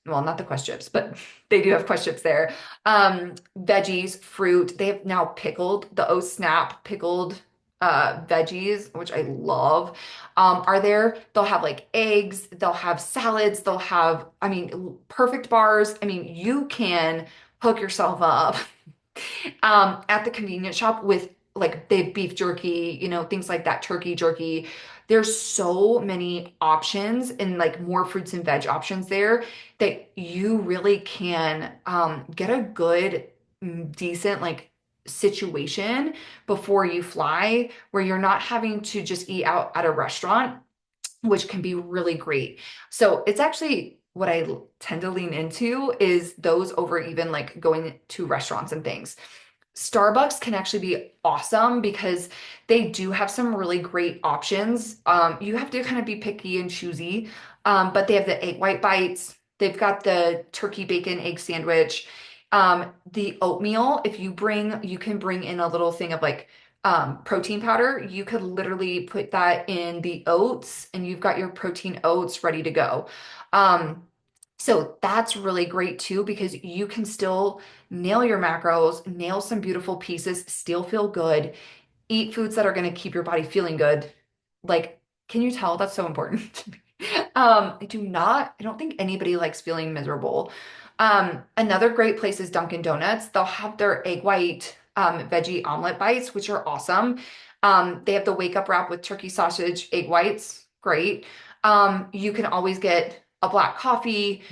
well, not the Quest chips, but they do have Quest chips there. Veggies, fruit. They have now pickled the O Snap pickled veggies, which I love, are there. They'll have like eggs, they'll have salads, they'll have, I mean, perfect bars. I mean, you can hook yourself up at the convenience shop with like they have beef jerky, things like that, turkey jerky. There's so many options and like more fruits and veg options there that you really can get a good, decent like situation before you fly where you're not having to just eat out at a restaurant, which can be really great. So it's actually what I tend to lean into is those over even like going to restaurants and things. Starbucks can actually be awesome because they do have some really great options. You have to kind of be picky and choosy, but they have the egg white bites. They've got the turkey bacon egg sandwich. The oatmeal, if you can bring in a little thing of like protein powder. You could literally put that in the oats, and you've got your protein oats ready to go. Um, so that's really great too because you can still nail your macros, nail some beautiful pieces, still feel good, eat foods that are going to keep your body feeling good. Like, can you tell that's so important to me? I don't think anybody likes feeling miserable. Another great place is Dunkin' Donuts. They'll have their egg white veggie omelet bites, which are awesome. They have the wake up wrap with turkey sausage, egg whites. Great. You can always get a black coffee.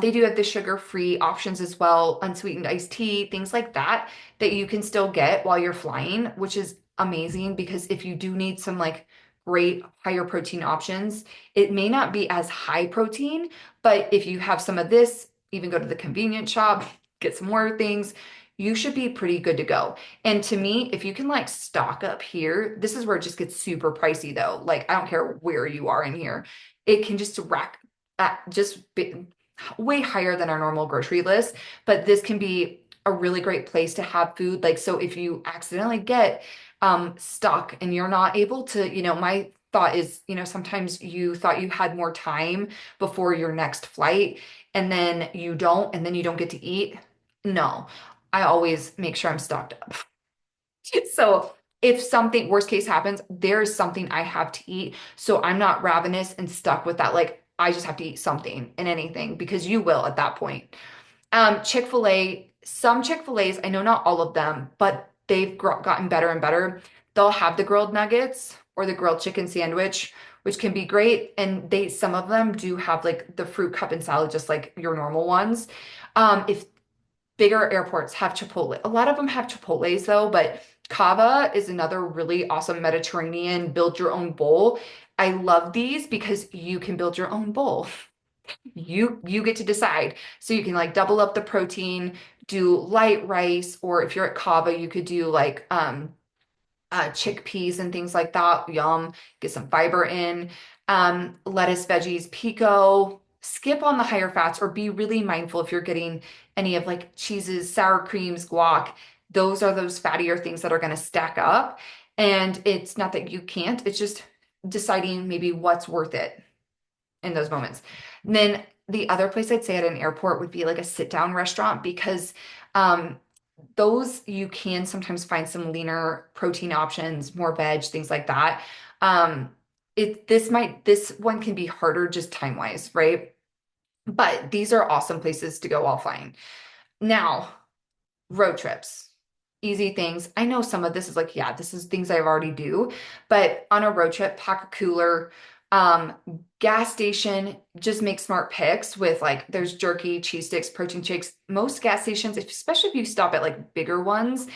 They do have the sugar-free options as well, unsweetened iced tea, things like that, that you can still get while you're flying, which is amazing because if you do need some like great higher protein options, it may not be as high protein, but if you have some of this, even go to the convenience shop, get some more things, you should be pretty good to go. And to me, if you can like stock up here, this is where it just gets super pricey though. Like I don't care where you are in here. It can just rack at just be way higher than our normal grocery list, but this can be a really great place to have food. Like, so if you accidentally get stuck and you're not able to, my thought is, sometimes you thought you had more time before your next flight and then you don't, and then you don't get to eat. No, I always make sure I'm stocked up. So if something worst case happens, there's something I have to eat. So I'm not ravenous and stuck with that. Like I just have to eat something and anything because you will at that point. Chick-fil-A, some Chick-fil-A's, I know not all of them, but they've gotten better and better. They'll have the grilled nuggets or the grilled chicken sandwich, which can be great. And some of them do have like the fruit cup and salad, just like your normal ones. If bigger airports have Chipotle, a lot of them have Chipotle's though, but Cava is another really awesome Mediterranean build your own bowl. I love these because you can build your own bowl. You get to decide. So you can like double up the protein, do light rice, or if you're at Cava, you could do like chickpeas and things like that. Yum, get some fiber in. Lettuce, veggies, pico. Skip on the higher fats or be really mindful if you're getting any of like cheeses, sour creams, guac. Those are those fattier things that are going to stack up. And it's not that you can't, it's just deciding maybe what's worth it in those moments. And then the other place I'd say at an airport would be like a sit down restaurant because um, those you can sometimes find some leaner protein options, more veg, things like that. Um, this one can be harder just time wise, right? But these are awesome places to go while flying. Now, road trips, easy things. I know some of this is like, yeah, this is things I already do, but on a road trip, pack a cooler. Um, Gas station, just make smart picks with like there's jerky, cheese sticks, protein shakes. Most gas stations, especially if you stop at like bigger ones,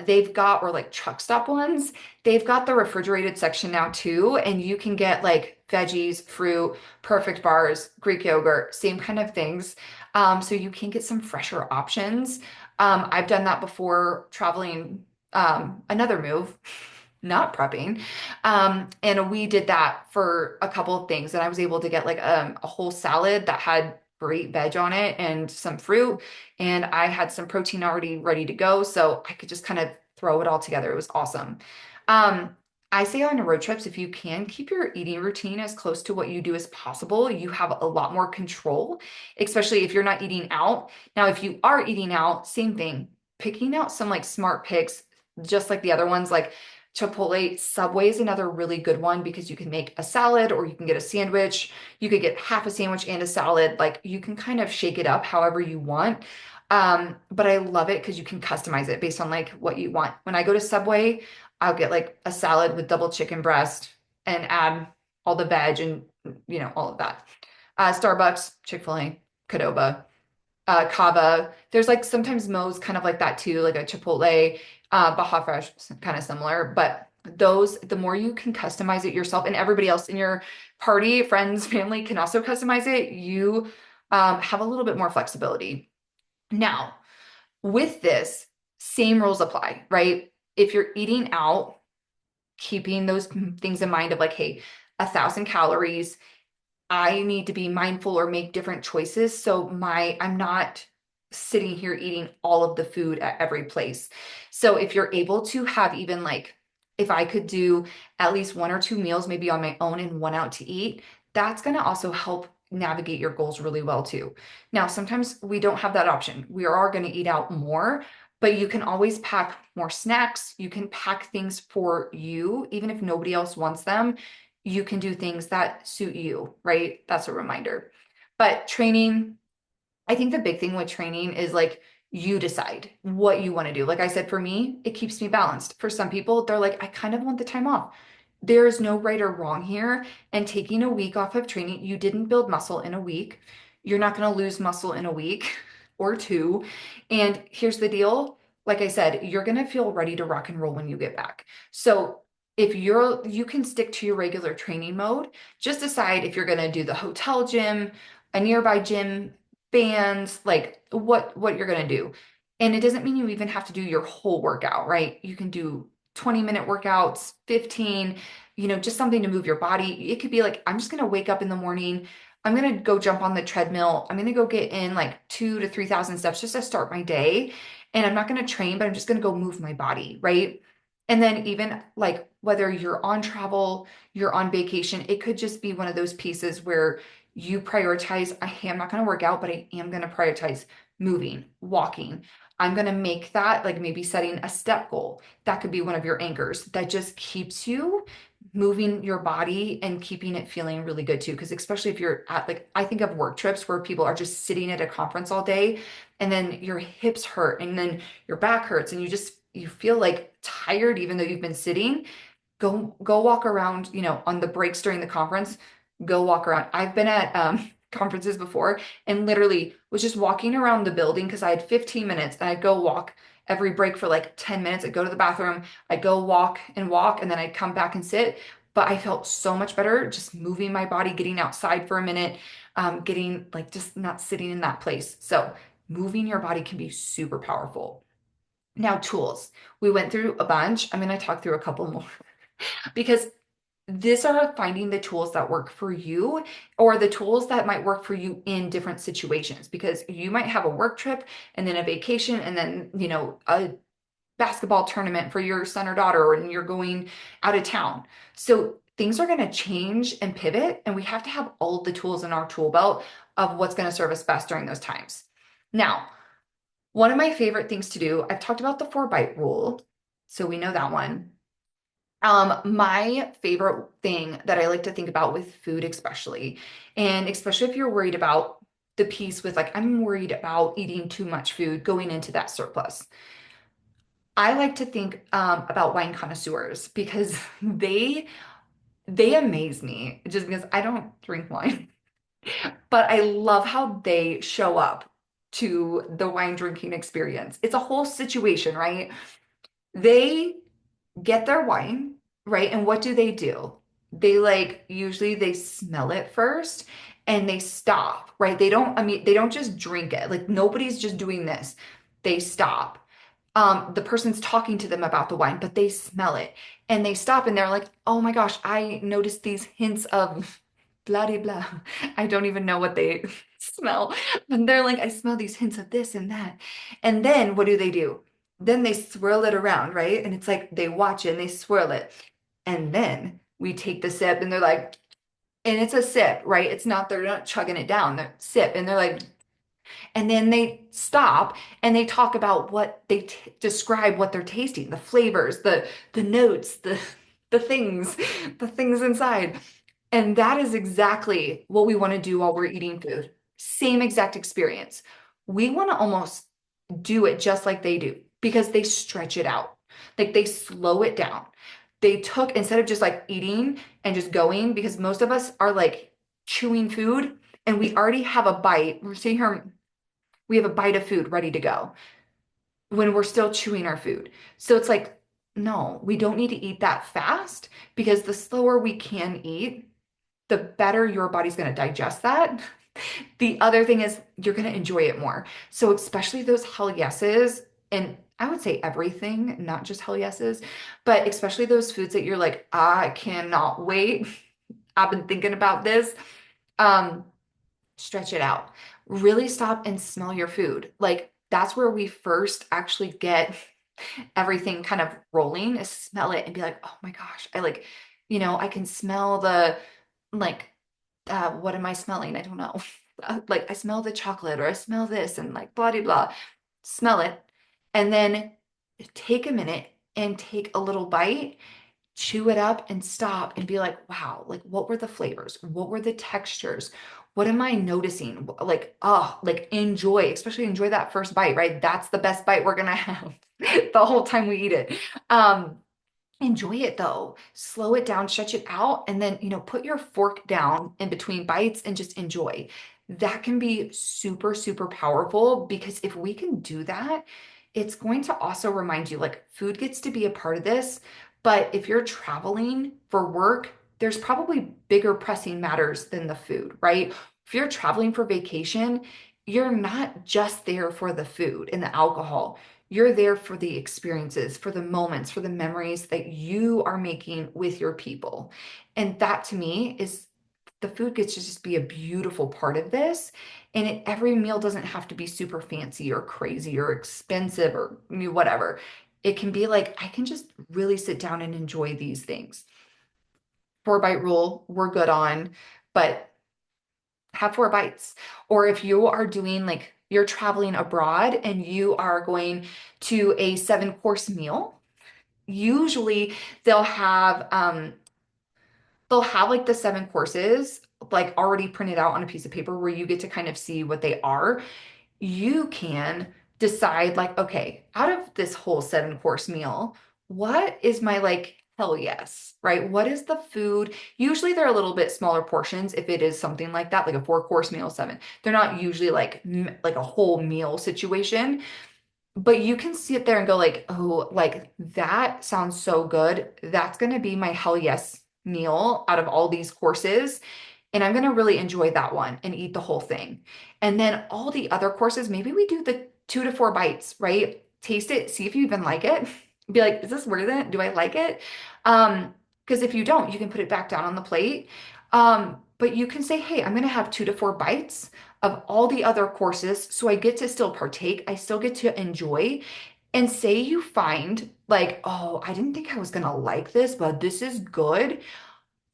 they've got, or like truck stop ones, they've got the refrigerated section now too, and you can get like veggies, fruit, perfect bars, Greek yogurt, same kind of things. So you can get some fresher options. I've done that before traveling, another move, not prepping. And we did that for a couple of things, and I was able to get like a whole salad that had great veg on it and some fruit, and I had some protein already ready to go, so I could just kind of throw it all together. It was awesome. Um, I say on road trips, if you can keep your eating routine as close to what you do as possible, you have a lot more control, especially if you're not eating out. Now, if you are eating out, same thing, picking out some like smart picks, just like the other ones, like Chipotle. Subway is another really good one because you can make a salad or you can get a sandwich. You could get half a sandwich and a salad. Like you can kind of shake it up however you want. But I love it because you can customize it based on like what you want. When I go to Subway, I'll get like a salad with double chicken breast and add all the veg and all of that. Starbucks, Chick-fil-A, Qdoba, Kava. There's like sometimes Moe's kind of like that too, like a Chipotle, Baja Fresh, kind of similar. But those, the more you can customize it yourself, and everybody else in your party, friends, family can also customize it, you have a little bit more flexibility. Now, with this, same rules apply, right? If you're eating out, keeping those things in mind of like, hey, 1,000 calories, I need to be mindful or make different choices. So I'm not sitting here eating all of the food at every place. So if you're able to have even like, if I could do at least one or two meals, maybe on my own and one out to eat, that's going to also help navigate your goals really well too. Now, sometimes we don't have that option. We are going to eat out more, but you can always pack more snacks. You can pack things for you, even if nobody else wants them. You can do things that suit you, right? That's a reminder. But training, I think the big thing with training is like you decide what you want to do. Like I said, for me, it keeps me balanced. For some people, they're like, I kind of want the time off. There's no right or wrong here. And taking a week off of training, you didn't build muscle in a week. You're not going to lose muscle in a week or two. And here's the deal. Like I said, you're going to feel ready to rock and roll when you get back. So if you can stick to your regular training mode, just decide if you're going to do the hotel gym, a nearby gym, bands, like what you're going to do. And it doesn't mean you even have to do your whole workout, right? You can do 20-minute workouts, 15, just something to move your body. It could be like, I'm just going to wake up in the morning. I'm going to go jump on the treadmill. I'm going to go get in like 2 to 3,000 steps just to start my day. And I'm not going to train, but I'm just going to go move my body, right? And then even like whether you're on travel, you're on vacation, it could just be one of those pieces where you prioritize, hey, I'm not going to work out, but I am going to prioritize moving, walking. I'm going to make that like maybe setting a step goal. That could be one of your anchors that just keeps you moving your body and keeping it feeling really good too. Because especially if you're at like, I think of work trips where people are just sitting at a conference all day and then your hips hurt and then your back hurts and you feel like tired even though you've been sitting. Go walk around, on the breaks during the conference, go walk around. I've been at conferences before and literally was just walking around the building because I had 15 minutes and I'd go walk every break for like 10 minutes. I'd go to the bathroom, I'd go walk and then I'd come back and sit. But I felt so much better just moving my body, getting outside for a minute, getting like just not sitting in that place. So moving your body can be super powerful. Now, tools. We went through a bunch. I'm going to talk through a couple more because these are finding the tools that work for you or the tools that might work for you in different situations because you might have a work trip and then a vacation and then, a basketball tournament for your son or daughter and you're going out of town. So things are going to change and pivot and we have to have all the tools in our tool belt of what's going to serve us best during those times. Now, one of my favorite things to do, I've talked about the 4-bite rule. So we know that one. My favorite thing that I like to think about with food, especially, and especially if you're worried about the piece with like, I'm worried about eating too much food, going into that surplus. I like to think about wine connoisseurs because they they amaze me just because I don't drink wine, but I love how they show up to the wine drinking experience. It's a whole situation, right? They get their wine, right? And what do? They like usually they smell it first and they stop, right? I mean, they don't just drink it. Like nobody's just doing this. They stop. The person's talking to them about the wine, but they smell it and they stop and they're like, oh my gosh, I noticed these hints of blah de blah. I don't even know what they smell. And they're like, I smell these hints of this and that. And then what do? Then they swirl it around, right? And it's like they watch it and they swirl it. And then we take the sip and they're like, and it's a sip, right? They're not chugging it down, they're sip. And they're like, and then they stop and they talk about what describe what they're tasting, the flavors, the notes, the things inside. And that is exactly what we want to do while we're eating food. Same exact experience. We want to almost do it just like they do because they stretch it out. Like they slow it down. They took, instead of just like eating and just going, because most of us are like chewing food and we already have a bite. We're sitting here, we have a bite of food ready to go when we're still chewing our food. So it's like, no, we don't need to eat that fast because the slower we can eat, the better your body's going to digest that. The other thing is you're going to enjoy it more. So especially those hell yeses, and I would say everything, not just hell yeses, but especially those foods that you're like, I cannot wait. I've been thinking about this. Um, Stretch it out. Really stop and smell your food. Like that's where we first actually get everything kind of rolling is smell it and be like, oh my gosh, I can smell like, what am I smelling? I don't know. Like I smell the chocolate or I smell this and like blah, blah, blah. Smell it. And then take a minute and take a little bite, chew it up and stop and be like, wow, like what were the flavors? What were the textures? What am I noticing? Like, oh, like enjoy, especially enjoy that first bite, right? That's the best bite we're gonna have the whole time we eat it. Um, Enjoy it though. Slow it down, stretch it out, and then, put your fork down in between bites and just enjoy. That can be super, super powerful because if we can do that, it's going to also remind you like food gets to be a part of this. But if you're traveling for work, there's probably bigger pressing matters than the food, right? If you're traveling for vacation, you're not just there for the food and the alcohol. You're there for the experiences, for the moments, for the memories that you are making with your people. And that to me is the food gets to just be a beautiful part of this. And every meal doesn't have to be super fancy or crazy or expensive or whatever. It can be like, I can just really sit down and enjoy these things. 4 bite rule, we're good on, but have 4 bites. Or if you are doing like you're traveling abroad and you are going to a 7 course meal, usually they'll have they'll have like the 7 courses like already printed out on a piece of paper where you get to kind of see what they are. You can decide like, okay, out of this whole 7 course meal, what is my like hell yes, right? What is the food? Usually they're a little bit smaller portions if it is something like that, like a 4 course meal, seven. They're not usually like a whole meal situation, but you can sit there and go like, oh, like that sounds so good. That's going to be my hell yes meal out of all these courses. And I'm going to really enjoy that one and eat the whole thing. And then all the other courses, maybe we do the 2 to 4 bites, right? Taste it, see if you even like it. Be like, is this worth it? Do I like it? Because if you don't, you can put it back down on the plate. But you can say, hey, I'm going to have 2 to 4 bites of all the other courses. So I get to still partake. I still get to enjoy. And say you find like, oh, I didn't think I was going to like this, but this is good.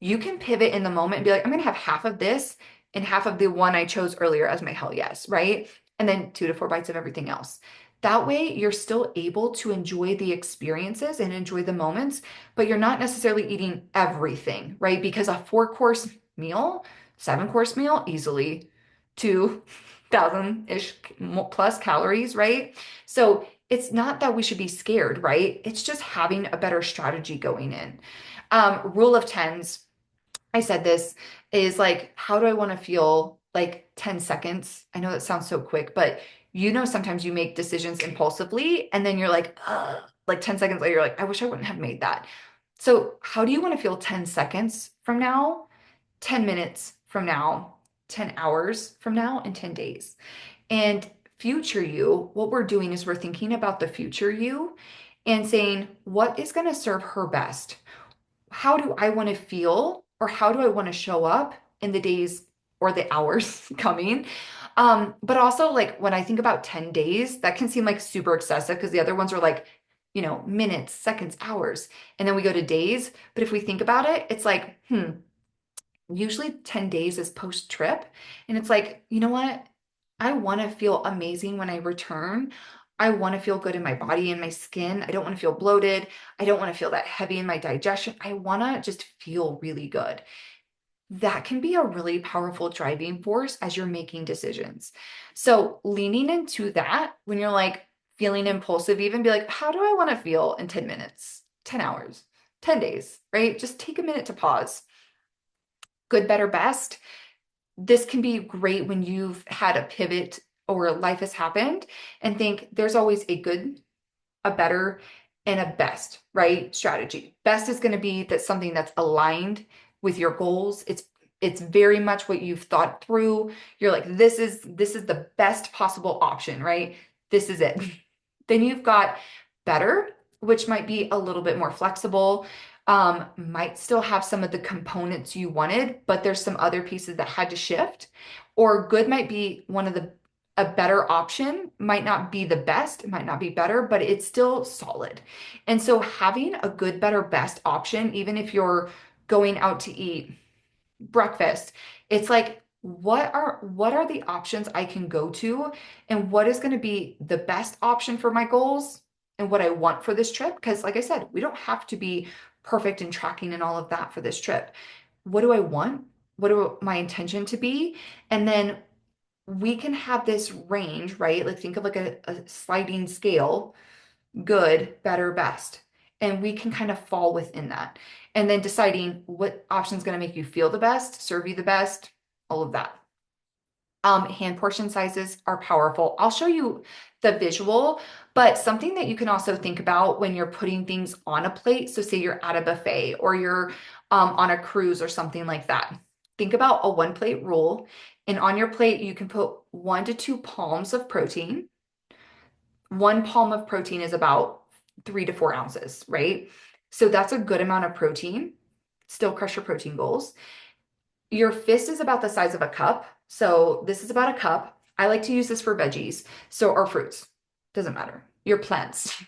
You can pivot in the moment and be like, I'm going to have half of this and half of the one I chose earlier as my hell yes, right? And then 2 to 4 bites of everything else. That way, you're still able to enjoy the experiences and enjoy the moments, but you're not necessarily eating everything, right? Because a 4 course meal, 7 course meal, easily 2,000-ish plus calories, right? So it's not that we should be scared, right? It's just having a better strategy going in. Rule of tens. I said this is like, how do I want to feel like 10 seconds? I know that sounds so quick, but sometimes you make decisions impulsively and then you're like, like 10 seconds later, you're like, I wish I wouldn't have made that. So, how do you want to feel 10 seconds from now, 10 minutes from now, 10 hours from now, and 10 days? And future you, what we're doing is we're thinking about the future you and saying, what is going to serve her best? How do I want to feel or how do I want to show up in the days or the hours coming? But also like when I think about 10 days, that can seem like super excessive because the other ones are like, minutes, seconds, hours. And then we go to days. But if we think about it, it's like, usually 10 days is post trip. And it's like, you know what? I want to feel amazing when I return. I want to feel good in my body and my skin. I don't want to feel bloated. I don't want to feel that heavy in my digestion. I want to just feel really good. That can be a really powerful driving force as you're making decisions. So, leaning into that when you're like feeling impulsive, even be like, how do I want to feel in 10 minutes, 10 hours, 10 days, right? Just take a minute to pause. Good, better, best. This can be great when you've had a pivot or life has happened and think there's always a good, a better, and a best, right? Strategy. Best is going to be that something that's aligned with your goals. It's very much what you've thought through. You're like, this is the best possible option, right? This is it. Then you've got better, which might be a little bit more flexible, might still have some of the components you wanted, but there's some other pieces that had to shift. Or good might be one of the a better option, might not be the best, it might not be better, but it's still solid. And so having a good, better, best option, even if you're going out to eat breakfast, it's like what are the options I can go to and what is going to be the best option for my goals and what I want for this trip? Because like I said, we don't have to be perfect in tracking and all of that for this trip. What do I want? What do my intention to be? And then we can have this range, right? Like think of like a sliding scale, good, better, best. And we can kind of fall within that. And then deciding what option is going to make you feel the best, serve you the best, all of that. Hand portion sizes are powerful. I'll show you the visual, but something that you can also think about when you're putting things on a plate. So say you're at a buffet or you're on a cruise or something like that. Think about a one plate rule. And on your plate, you can put 1 to 2 palms of protein. 1 palm of protein is about 3 to 4 ounces, right? So that's a good amount of protein. Still crush your protein goals. Your fist is about the size of a cup. So this is about a cup. I like to use this for veggies. So, or fruits. Doesn't matter. Your plants.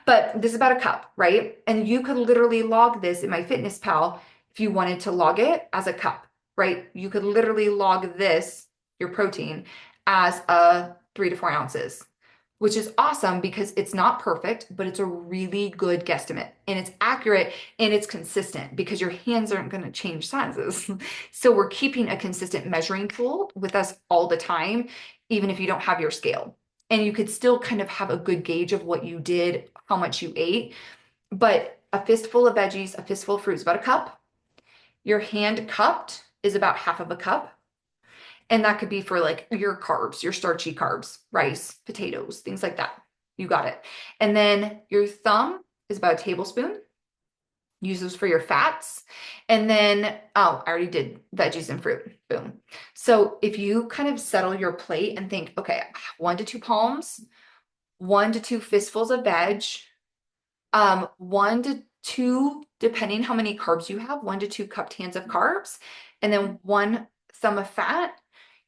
But this is about a cup, right? And you could literally log this in MyFitnessPal if you wanted to log it as a cup, right? You could literally log this, your protein, as a 3 to 4 ounces, which is awesome because it's not perfect, but it's a really good guesstimate and it's accurate and it's consistent because your hands aren't going to change sizes. So we're keeping a consistent measuring tool with us all the time, even if you don't have your scale. And you could still kind of have a good gauge of what you did, how much you ate. But a fistful of veggies, a fistful of fruit is about a cup. Your hand cupped is about half of a cup. And that could be for like your carbs, your starchy carbs, rice, potatoes, things like that. You got it. And then your thumb is about a tablespoon. Use those for your fats. And then, oh, I already did veggies and fruit. Boom. So if you kind of settle your plate and think, okay, 1 to 2 palms, 1 to 2 fistfuls of veg, 1 to 2, depending how many carbs you have, 1 to 2 cupped hands of carbs, and then 1 thumb of fat,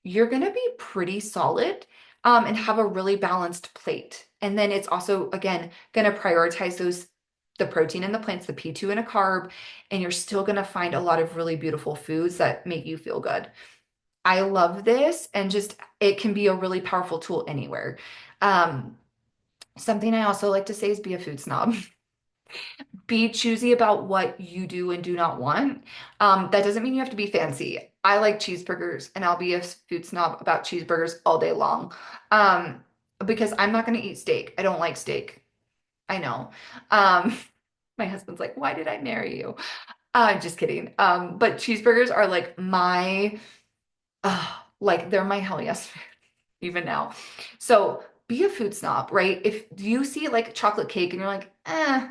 you're going to be pretty solid and have a really balanced plate. And then it's also, again, going to prioritize the protein in the plants, the P2 and a carb, and you're still going to find a lot of really beautiful foods that make you feel good. I love this, and just it can be a really powerful tool anywhere. Um, Something I also like to say is be a food snob. Be choosy about what you do and do not want. That doesn't mean you have to be fancy. I like cheeseburgers and I'll be a food snob about cheeseburgers all day long. Because I'm not going to eat steak. I don't like steak. I know. Um, my husband's like, why did I marry you? Just kidding. But cheeseburgers are like like they're my hell yes even now. So be a food snob, right? If you see like chocolate cake and you're like, I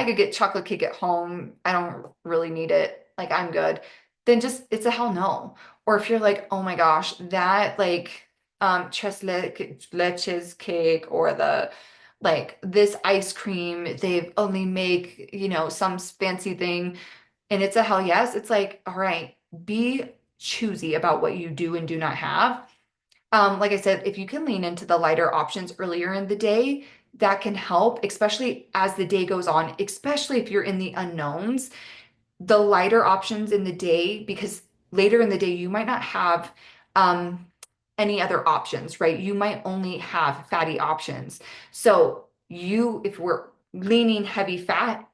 could get chocolate cake at home. I don't really need it. Like I'm good. Then just it's a hell no. Or if you're like, oh my gosh, that like leches cake or the like this ice cream, they've only make, some fancy thing and it's a hell yes. It's like, all right, be choosy about what you do and do not have. Like I said, if you can lean into the lighter options earlier in the day, that can help, especially as the day goes on, especially if you're in the unknowns, the lighter options in the day, because later in the day, you might not have um, any other options, right? You might only have fatty options. So if we're leaning heavy fat,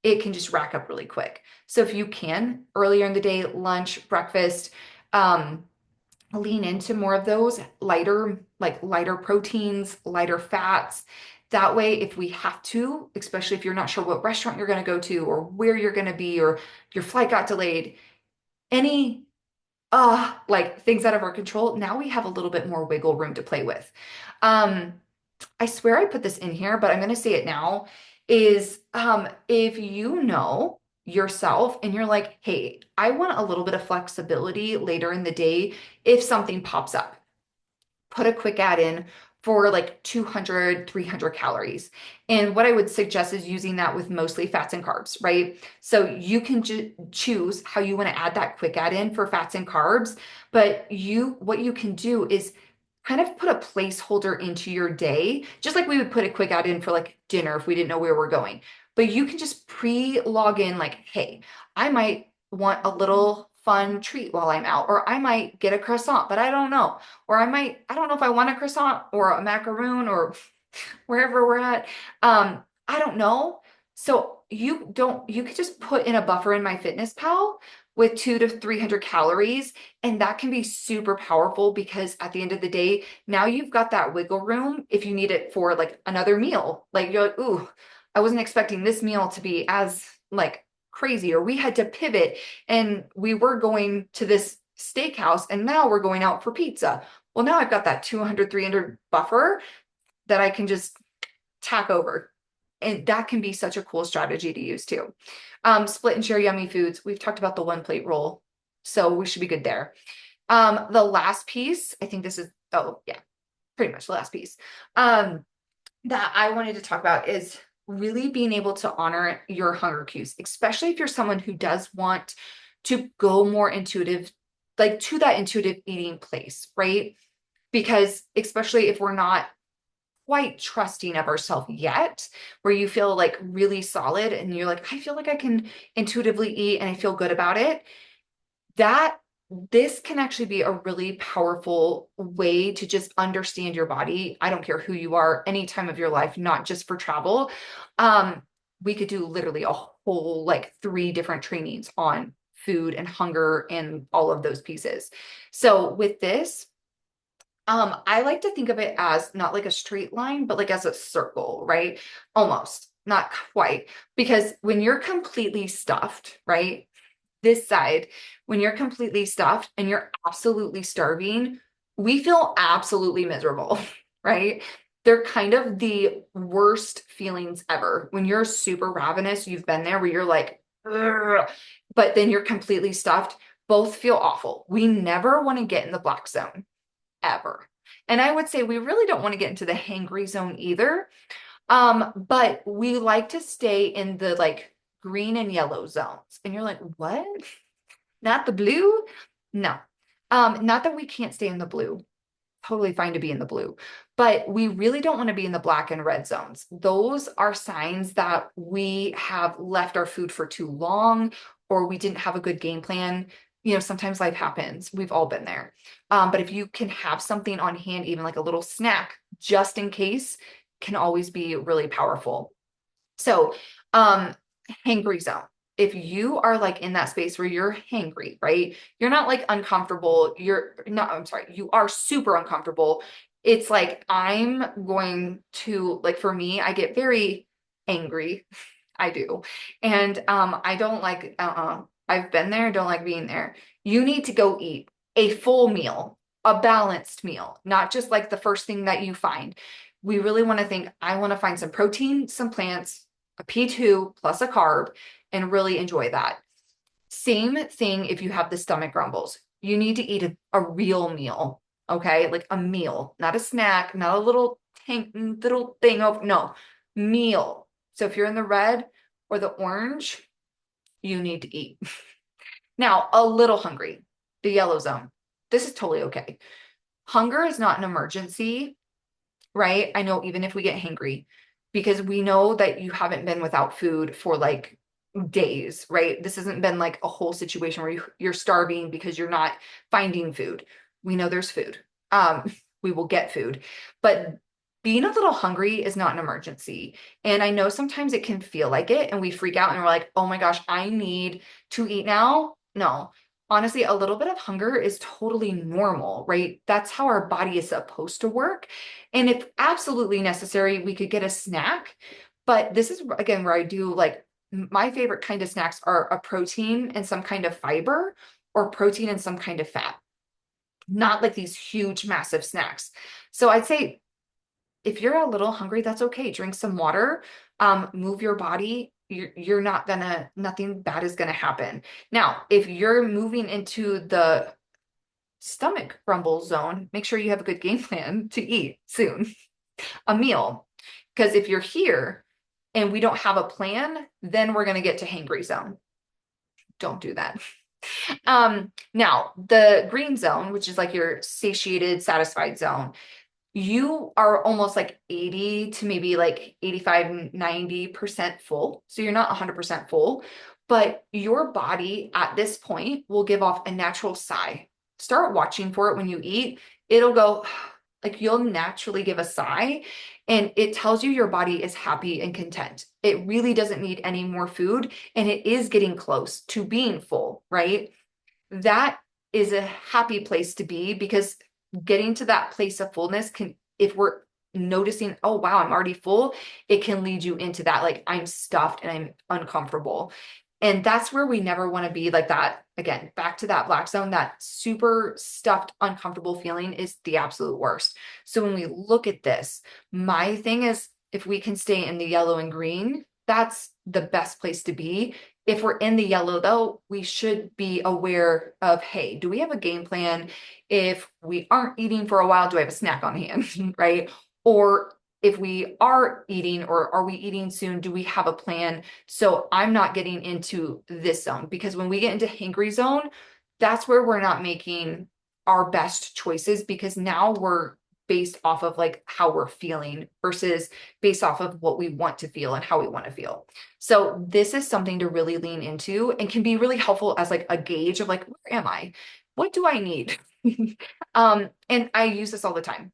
it can just rack up really quick. So if you can, earlier in the day, lunch, breakfast, um, lean into more of those lighter proteins, lighter fats. That way, if we have to, especially if you're not sure what restaurant you're going to go to or where you're going to be or your flight got delayed, any like things out of our control, now we have a little bit more wiggle room to play with. Um, I swear I put this in here, but I'm going to say it now is if you know yourself and you're like, hey, I want a little bit of flexibility later in the day if something pops up, put a quick ad in for like 200, 300 calories. And what I would suggest is using that with mostly fats and carbs, right? So you can choose how you want to add that quick add in for fats and carbs, but what you can do is kind of put a placeholder into your day, just like we would put a quick add in for like dinner if we didn't know where we're going. But you can just pre-log in like, hey, I might want a little fun treat while I'm out, or I might get a croissant, but I don't know. Or I don't know if I want a croissant or a macaroon or wherever we're at. I don't know. So you could just put in a buffer in MyFitnessPal with 200 to 300 calories, and that can be super powerful because at the end of the day, now you've got that wiggle room if you need it for like another meal. Like you're like, ooh, I wasn't expecting this meal to be as like crazy, or we had to pivot and we were going to this steakhouse and now we're going out for pizza. Well, now I've got that 200, 300 buffer that I can just tack over. And that can be such a cool strategy to use too. Split and share yummy foods. We've talked about the one plate rule, so we should be good there. The last piece, I think this is, oh yeah, pretty much the last piece that I wanted to talk about is really being able to honor your hunger cues, especially if you're someone who does want to go more intuitive, like to that intuitive eating place, right? Because especially if we're not quite trusting of ourselves yet, where you feel like really solid and you're like, I feel like I can intuitively eat and I feel good about it, that this can actually be a really powerful way to just understand your body. I don't care who you are, any time of your life, not just for travel. Um, we could do literally a whole like 3 different trainings on food and hunger and all of those pieces. So with this, I like to think of it as not like a straight line, but like as a circle, right? Almost, not quite. Because when you're completely stuffed, right? This side, when you're completely stuffed and you're absolutely starving, we feel absolutely miserable, right? They're kind of the worst feelings ever. When you're super ravenous, you've been there where you're like, "Ugh," but then you're completely stuffed. Both feel awful. We never want to get in the black zone ever. And I would say we really don't want to get into the hangry zone either. But we like to stay in the like green and yellow zones. And you're like, what? Not the blue? No. Not that we can't stay in the blue. Totally fine to be in the blue, but we really don't want to be in the black and red zones. Those are signs that we have left our food for too long or we didn't have a good game plan. Sometimes life happens. We've all been there. But if you can have something on hand, even like a little snack, just in case, can always be really powerful. So, um, hangry zone. If you are like in that space where you're hangry, right? You're not like uncomfortable. You're not, I'm sorry, you are super uncomfortable. It's like I'm going to, like for me, I get very angry I do. And I don't like I've been there, don't like being there. You need to go eat a full meal, a balanced meal, not just like the first thing that you find. We really want to think, I want to find some protein, some plants, a P2 plus a carb, and really enjoy that. Same thing if you have the stomach grumbles. You need to eat a real meal, okay? Like a meal, not a snack, not a little tank, little thing of no, meal. So if you're in the red or the orange, you need to eat. Now, a little hungry, the yellow zone. This is totally okay. Hunger is not an emergency, right? I know even if we get hangry, because we know that you haven't been without food for like days, right? This hasn't been like a whole situation where you're starving because you're not finding food. We know there's food. Um, we will get food, but being a little hungry is not an emergency. And I know sometimes it can feel like it, and we freak out and we're like, oh my gosh, I need to eat now. No, honestly, a little bit of hunger is totally normal, right? That's how our body is supposed to work. And if absolutely necessary, we could get a snack. But this is again where I do like my favorite kind of snacks are a protein and some kind of fiber or protein and some kind of fat, not like these huge, massive snacks. So I'd say if you're a little hungry, that's okay. Drink some water, move your body. You're not gonna, nothing bad is gonna happen. Now, if you're moving into the stomach rumble zone, make sure you have a good game plan to eat soon, a meal. Because if you're here and we don't have a plan, then we're gonna get to hangry zone. Don't do that. Now the green zone, which is like your satiated, satisfied zone, you are almost like 80 to maybe like 85, 90% full. So you're not 100% full, but your body at this point will give off a natural sigh. Start watching for it when you eat. It'll go like you'll naturally give a sigh, and it tells you your body is happy and content. It really doesn't need any more food, and it is getting close to being full, right? That is a happy place to be, because getting to that place of fullness can, if we're noticing, oh wow, I'm already full, it can lead you into that like I'm stuffed and I'm uncomfortable. And that's where we never want to be, like that. Again, back to that black zone, that super stuffed, uncomfortable feeling is the absolute worst. So when we look at this, my thing is if we can stay in the yellow and green, that's the best place to be. If we're in the yellow, though, we should be aware of, hey, do we have a game plan? If we aren't eating for a while, do I have a snack on hand, right? Or if we are eating, or are we eating soon, do we have a plan? So I'm not getting into this zone, because when we get into hangry zone, that's where we're not making our best choices, because now we're based off of like how we're feeling versus based off of what we want to feel and how we want to feel. So this is something to really lean into and can be really helpful as like a gauge of like, where am I? What do I need? And I use this all the time.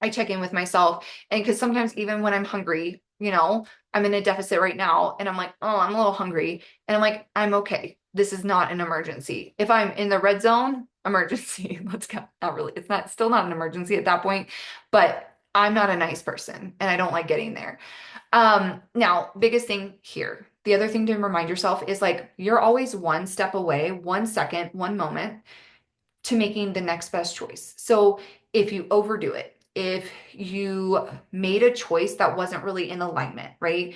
I check in with myself. And because sometimes even when I'm hungry, I'm in a deficit right now and I'm like, oh, I'm a little hungry. And I'm like, I'm okay. This is not an emergency. If I'm in the red zone, emergency. Let's go. Not really. It's not, still not an emergency at that point, but I'm not a nice person and I don't like getting there. Now, biggest thing here, the other thing to remind yourself is like, you're always one step away, 1 second, one moment to making the next best choice. So if you overdo it, if you made a choice that wasn't really in alignment, right,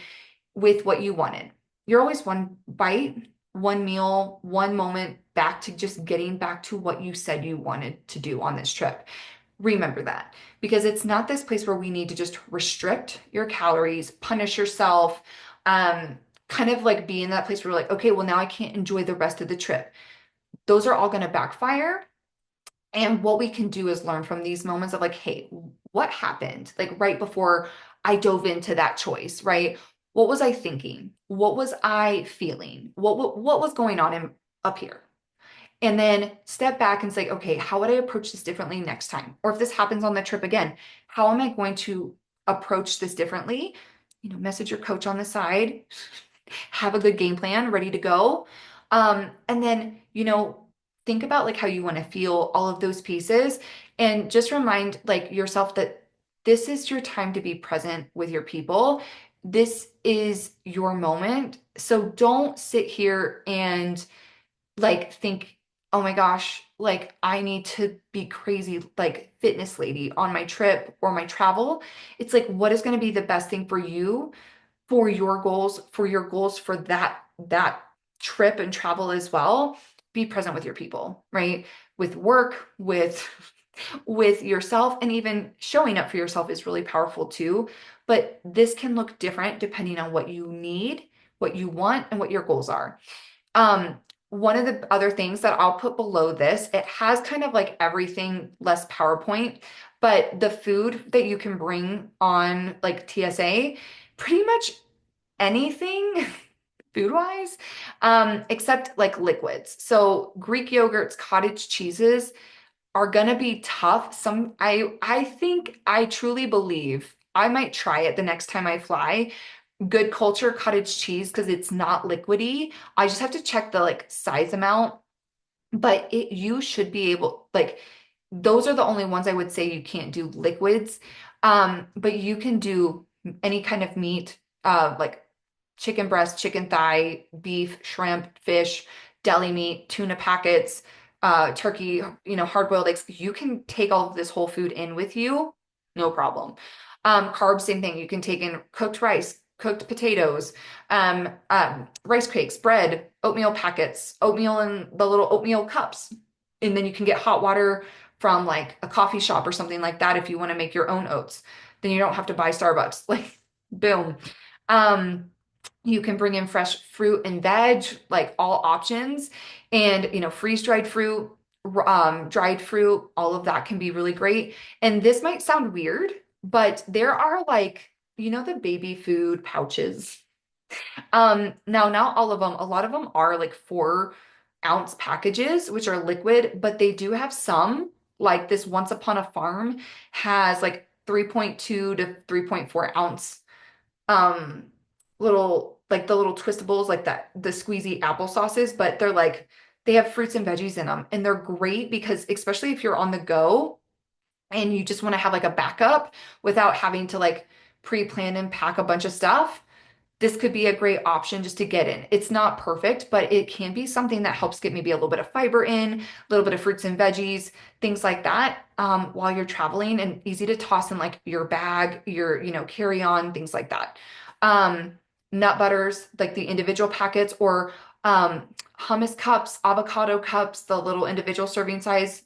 with what you wanted, you're always one bite, one meal, one moment back to just getting back to what you said you wanted to do on this trip. Remember that, because it's not this place where we need to just restrict your calories, punish yourself, kind of like be in that place where we're like, okay, well, now I can't enjoy the rest of the trip. Those are all going to backfire. And what we can do is learn from these moments of like, hey, what happened? Like right before I dove into that choice, right? What was I thinking? What was I feeling? What was going on up here? And then step back and say, okay, how would I approach this differently next time? Or if this happens on the trip again, how am I going to approach this differently? Message your coach on the side, have a good game plan ready to go. And then, think about like how you want to feel all of those pieces, and just remind like yourself that this is your time to be present with your people. this is your moment. So don't sit here and like think, oh my gosh, like I need to be crazy, like fitness lady on my trip or my travel. It's like, what is going to be the best thing for you, for your goals for that trip and travel as well? Be present with your people, right? With work, with yourself, and even showing up for yourself is really powerful too. But this can look different depending on what you need, what you want, and what your goals are. Um, One of the other things that I'll put below this, it has kind of like everything less PowerPoint, but the food that you can bring on like TSA, pretty much anything food wise, except like liquids. So Greek yogurts, cottage cheeses are gonna be tough. I think I truly believe I might try it the next time I fly. Good Culture cottage cheese because it's not liquidy. I just have to check the like size amount, but it you should be able like those are the only ones I would say you can't do liquids. But you can do any kind of meat, like chicken breast, chicken thigh, beef, shrimp, fish, deli meat, tuna packets, turkey, hard-boiled eggs. You can take all of this whole food in with you, no problem. Carbs, same thing. You can take in cooked rice, cooked potatoes, rice cakes, bread, oatmeal packets, oatmeal in the little oatmeal cups. And then you can get hot water from like a coffee shop or something like that if you want to make your own oats. Then you don't have to buy Starbucks. Like, boom. Um, you can bring in fresh fruit and veg, like all options, and freeze-dried fruit, dried fruit, all of that can be really great. And this might sound weird, but there are like, the baby food pouches. Now not all of them, a lot of them are like 4-ounce packages, which are liquid, but they do have some, like this Once Upon a Farm has like 3.2 to 3.4 ounce um little like the little twistables like that the squeezy apple sauces, but they're like they have fruits and veggies in them and they're great because especially if you're on the go and you just want to have like a backup without having to like pre-plan and pack a bunch of stuff. This could be a great option just to get in. It's not perfect, but it can be something that helps get maybe a little bit of fiber in, a little bit of fruits and veggies, things like that, while you're traveling, and easy to toss in like your bag, your, carry on, things like that. Um, Nut butters, like the individual packets, or hummus cups, avocado cups, the little individual serving size.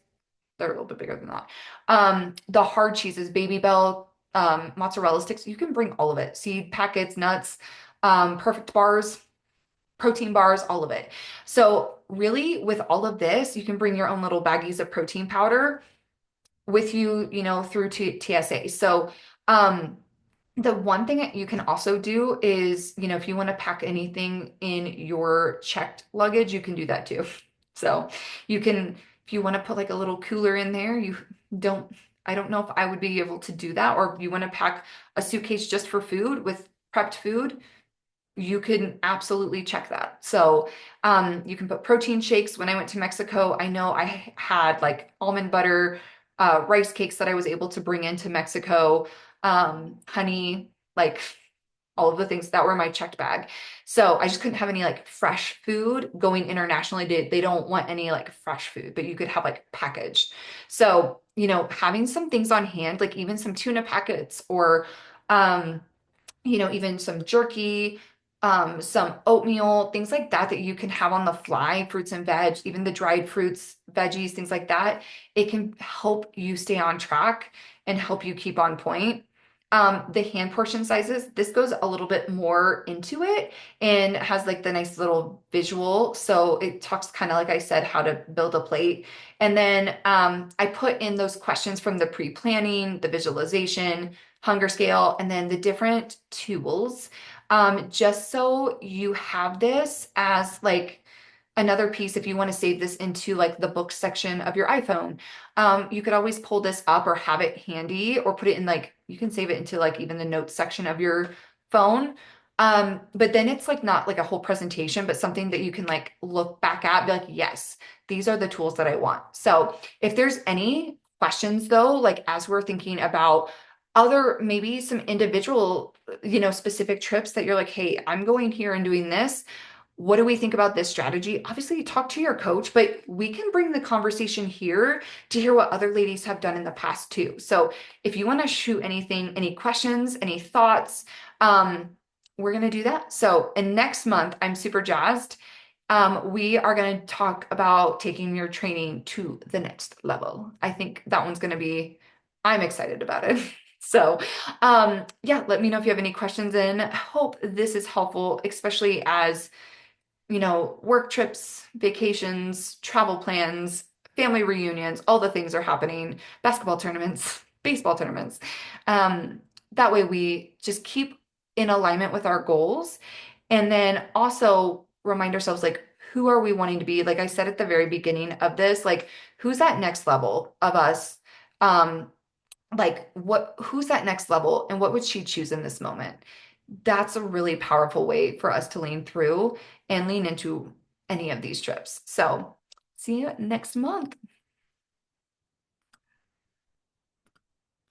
They're a little bit bigger than that. The hard cheeses, Baby Bell, mozzarella sticks, you can bring all of it. Seed packets, nuts, perfect bars, protein bars, all of it. So really with all of this, you can bring your own little baggies of protein powder with you, through to TSA. So, the one thing that you can also do is, if you want to pack anything in your checked luggage, you can do that too. So you can, if you want to put like a little cooler in there, don't, I don't know if I would be able to do that, or if you want to pack a suitcase just for food with prepped food, you can absolutely check that. So you can put protein shakes. When I went to Mexico, I know I had like almond butter, rice cakes that I was able to bring into Mexico, honey, like all of the things that were in my checked bag. So I just couldn't have any like fresh food going internationally. They don't want any like fresh food, but you could have like packaged. So, having some things on hand, like even some tuna packets or, um, even some jerky, some oatmeal, things like that that you can have on the fly, fruits and veg, even the dried fruits, veggies, things like that. It can help you stay on track and help you keep on point. The hand portion sizes, this goes a little bit more into it and has like the nice little visual. So it talks kind of like I said, how to build a plate. And then I put in those questions from the pre-planning, the visualization, hunger scale, and then the different tools, just so you have this as like another piece if you want to save this into like the book section of your iPhone. You could always pull this up or have it handy or put it in like you can save it into like even the notes section of your phone. But then it's like not like a whole presentation, but something that you can like look back at, be like, yes, these are the tools that I want. So if there's any questions though, like as we're thinking about other maybe some individual, specific trips that you're like, hey, I'm going here and doing this. What do we think about this strategy? Obviously, talk to your coach, but we can bring the conversation here to hear what other ladies have done in the past too. So if you want to shoot anything, any questions, any thoughts, um, we're going to do that. So, and next month, I'm super jazzed. We are going to talk about taking your training to the next level. I think that one's going to be, I'm excited about it. So, yeah, let me know if you have any questions and hope this is helpful, especially as work trips, vacations, travel plans, family reunions, all the things are happening, basketball tournaments, baseball tournaments. Um, that way we just keep in alignment with our goals and then also remind ourselves like, who are we wanting to be? Like I said at the very beginning of this, like, who's that next level of us? Um, who's that next level and what would she choose in this moment? That's a really powerful way for us to lean through and lean into any of these trips. So see you next month.